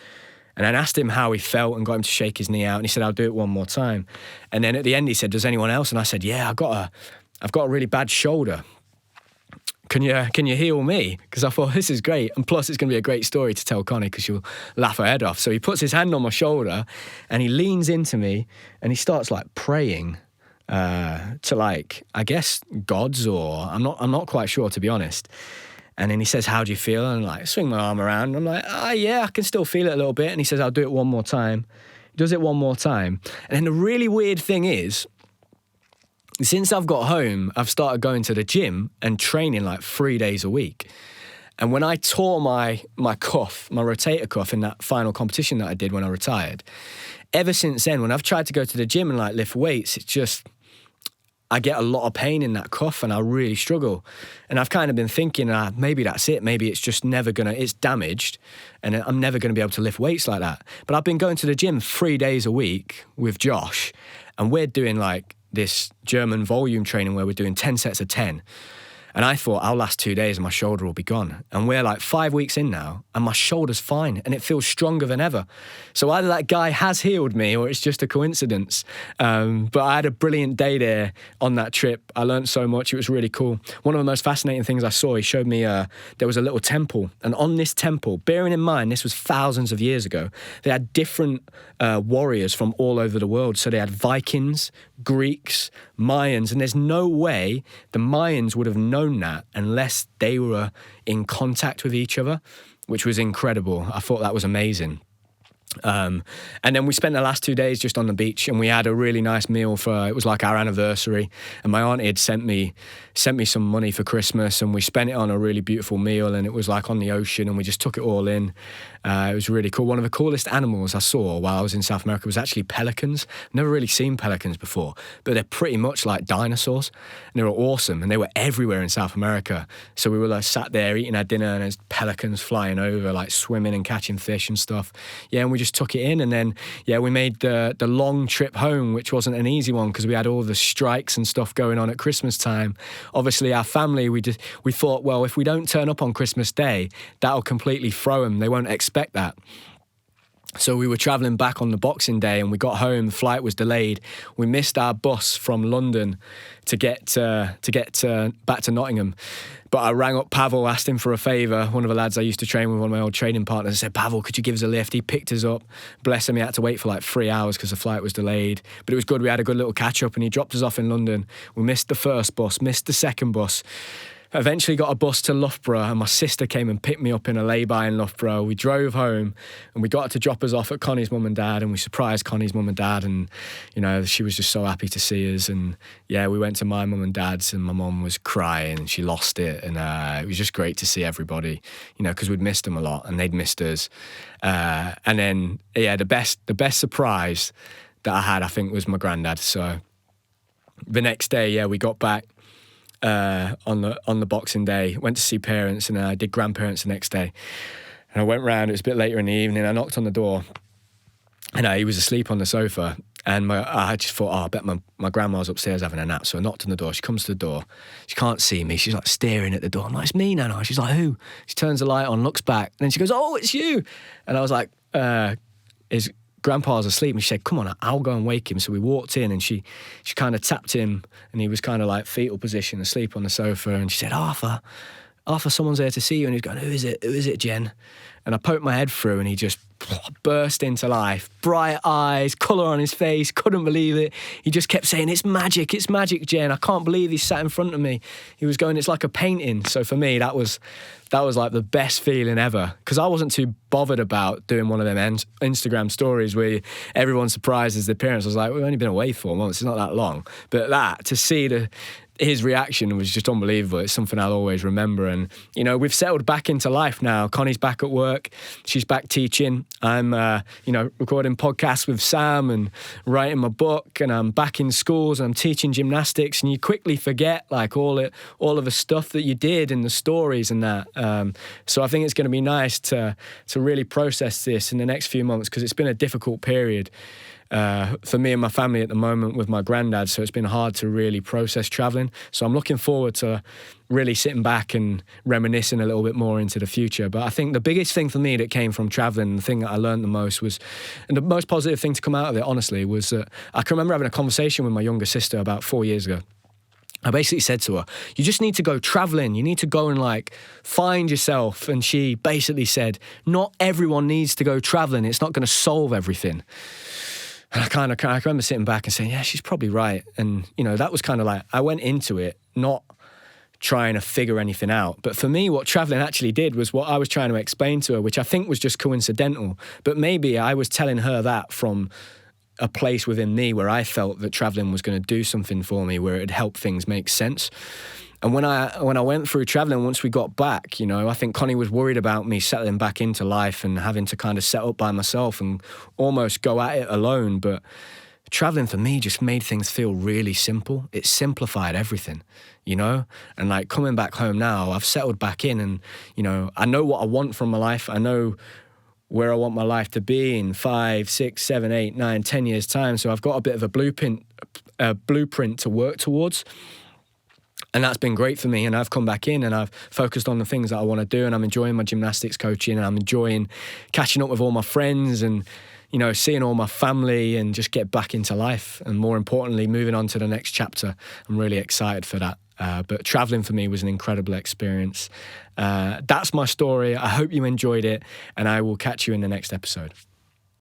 And I asked him how he felt and got him to shake his knee out. And he said, I'll do it one more time. And then at the end he said, does anyone else? And I said, yeah, I've got a really bad shoulder. Can you heal me? Because I thought, this is great. And plus, it's going to be a great story to tell Connie, because she'll laugh her head off. So he puts his hand on my shoulder, and he leans into me, and he starts like praying to like, I guess, gods, or I'm not quite sure, to be honest. And then he says, how do you feel? And I like swing my arm around. And I'm like, yeah, I can still feel it a little bit. And he says, I'll do it one more time. He does it one more time. And then the really weird thing is, since I've got home, I've started going to the gym and training like 3 days a week. And when I tore my cuff, my rotator cuff in that final competition that I did when I retired, ever since then, when I've tried to go to the gym and like lift weights, it's just, I get a lot of pain in that cuff and I really struggle. And I've kind of been thinking, maybe that's it. Maybe it's just it's damaged and I'm never going to be able to lift weights like that. But I've been going to the gym 3 days a week with Josh, and we're doing like this German volume training where we're doing 10 sets of 10. And I thought, I'll last 2 days and my shoulder will be gone. And we're like 5 weeks in now and my shoulder's fine and it feels stronger than ever. So either that guy has healed me or it's just a coincidence. But I had a brilliant day there on that trip. I learned so much. It was really cool. One of the most fascinating things I saw, he showed me there was a little temple. And on this temple, bearing in mind, this was thousands of years ago, they had different warriors from all over the world. So they had Vikings, Greeks, Mayans, and there's no way the Mayans would have known that unless they were in contact with each other, which was incredible. I thought that was amazing. And then we spent the last 2 days just on the beach, and we had a really nice meal it was like our anniversary, and my auntie had sent me some money for Christmas, and we spent it on a really beautiful meal, and it was like on the ocean, and we just took it all in. It was really cool. One of the coolest animals I saw while I was in South America was actually pelicans. Never really seen pelicans before, but they're pretty much like dinosaurs, and they were awesome, and they were everywhere in South America. So we were like sat there eating our dinner, and there's pelicans flying over, like swimming and catching fish and stuff. Yeah, and we just took it in, and then we made the long trip home, which wasn't an easy one because we had all the strikes and stuff going on at Christmas time. Obviously our family, we thought, well, if we don't turn up on Christmas Day, that'll completely throw them. They won't expect that. So we were travelling back on the Boxing Day, and we got home, the flight was delayed. We missed our bus from London to get back to Nottingham. But I rang up Pavel, asked him for a favour. One of the lads I used to train with, one of my old training partners, I said, Pavel, could you give us a lift? He picked us up. Bless him, he had to wait for like 3 hours because the flight was delayed. But it was good, we had a good little catch up, and he dropped us off in London. We missed the first bus, missed the second bus. Eventually got a bus to Loughborough, and my sister came and picked me up in a lay-by in Loughborough. We drove home, and we got to drop us off at Connie's mum and dad, and we surprised Connie's mum and dad, and she was just so happy to see us. And we went to my mum and dad's, and my mum was crying, and she lost it, and it was just great to see everybody, because we'd missed them a lot, and they'd missed us. And then the best surprise that I had, I think, was my granddad. So the next day, we got back. On the Boxing Day, went to see parents, and I did grandparents the next day. And I went round, it was a bit later in the evening, I knocked on the door, and he was asleep on the sofa, and I just thought, I bet my grandma's upstairs having a nap. So I knocked on the door, she comes to the door, she can't see me, she's like staring at the door. I'm like, it's me, Nana. She's like, who? She turns the light on, looks back, and then she goes, oh, it's you. And I was like, is Grandpa's asleep? And she said, come on, I'll go and wake him. So we walked in, and she kind of tapped him, and he was kind of like fetal position, asleep on the sofa. And she said, Arthur, someone's there to see you. And he's going, who is it, Jen? And I poked my head through, and he just burst into life. Bright eyes, colour on his face, couldn't believe it. He just kept saying, it's magic, Jen. I can't believe he's sat in front of me. He was going, it's like a painting. So for me, that was like the best feeling ever, because I wasn't too bothered about doing one of them Instagram stories where everyone surprises their parents. I was like, we've only been away 4 months, it's not that long. But to see his reaction was just unbelievable. It's something I'll always remember. And, we've settled back into life now. Connie's back at work. She's back teaching. I'm, recording podcasts with Sam and writing my book, and I'm back in schools, and I'm teaching gymnastics, and you quickly forget like all of the stuff that you did and the stories and that. So I think it's going to be nice to really process this in the next few months, because it's been a difficult period for me and my family at the moment with my granddad, so it's been hard to really process travelling. So I'm looking forward to really sitting back and reminiscing a little bit more into the future. But I think the biggest thing for me that came from travelling, the thing that I learned the most was, and the most positive thing to come out of it, honestly, was that I can remember having a conversation with my younger sister about 4 years ago. I basically said to her, you just need to go traveling. You need to go and like find yourself. And she basically said, not everyone needs to go traveling. It's not going to solve everything. And I remember sitting back and saying, yeah, she's probably right. And, that was kind of like, I went into it not trying to figure anything out. But for me, what traveling actually did was what I was trying to explain to her, which I think was just coincidental. But maybe I was telling her that from a place within me where I felt that traveling was going to do something for me, where it'd help things make sense. And when I went through traveling, once we got back, I think Connie was worried about me settling back into life and having to kind of set up by myself and almost go at it alone. But traveling for me just made things feel really simple. It simplified everything, And like coming back home now, I've settled back in, and, I know what I want from my life. I know where I want my life to be in 5, 6, 7, 8, 9, 10 years' time. So I've got a bit of a blueprint to work towards. And that's been great for me. And I've come back in and I've focused on the things that I want to do. And I'm enjoying my gymnastics coaching, and I'm enjoying catching up with all my friends and, you know, seeing all my family and just get back into life. And more importantly, moving on to the next chapter. I'm really excited for that. But traveling for me was an incredible experience. That's my story. I hope you enjoyed it, and I will catch you in the next episode.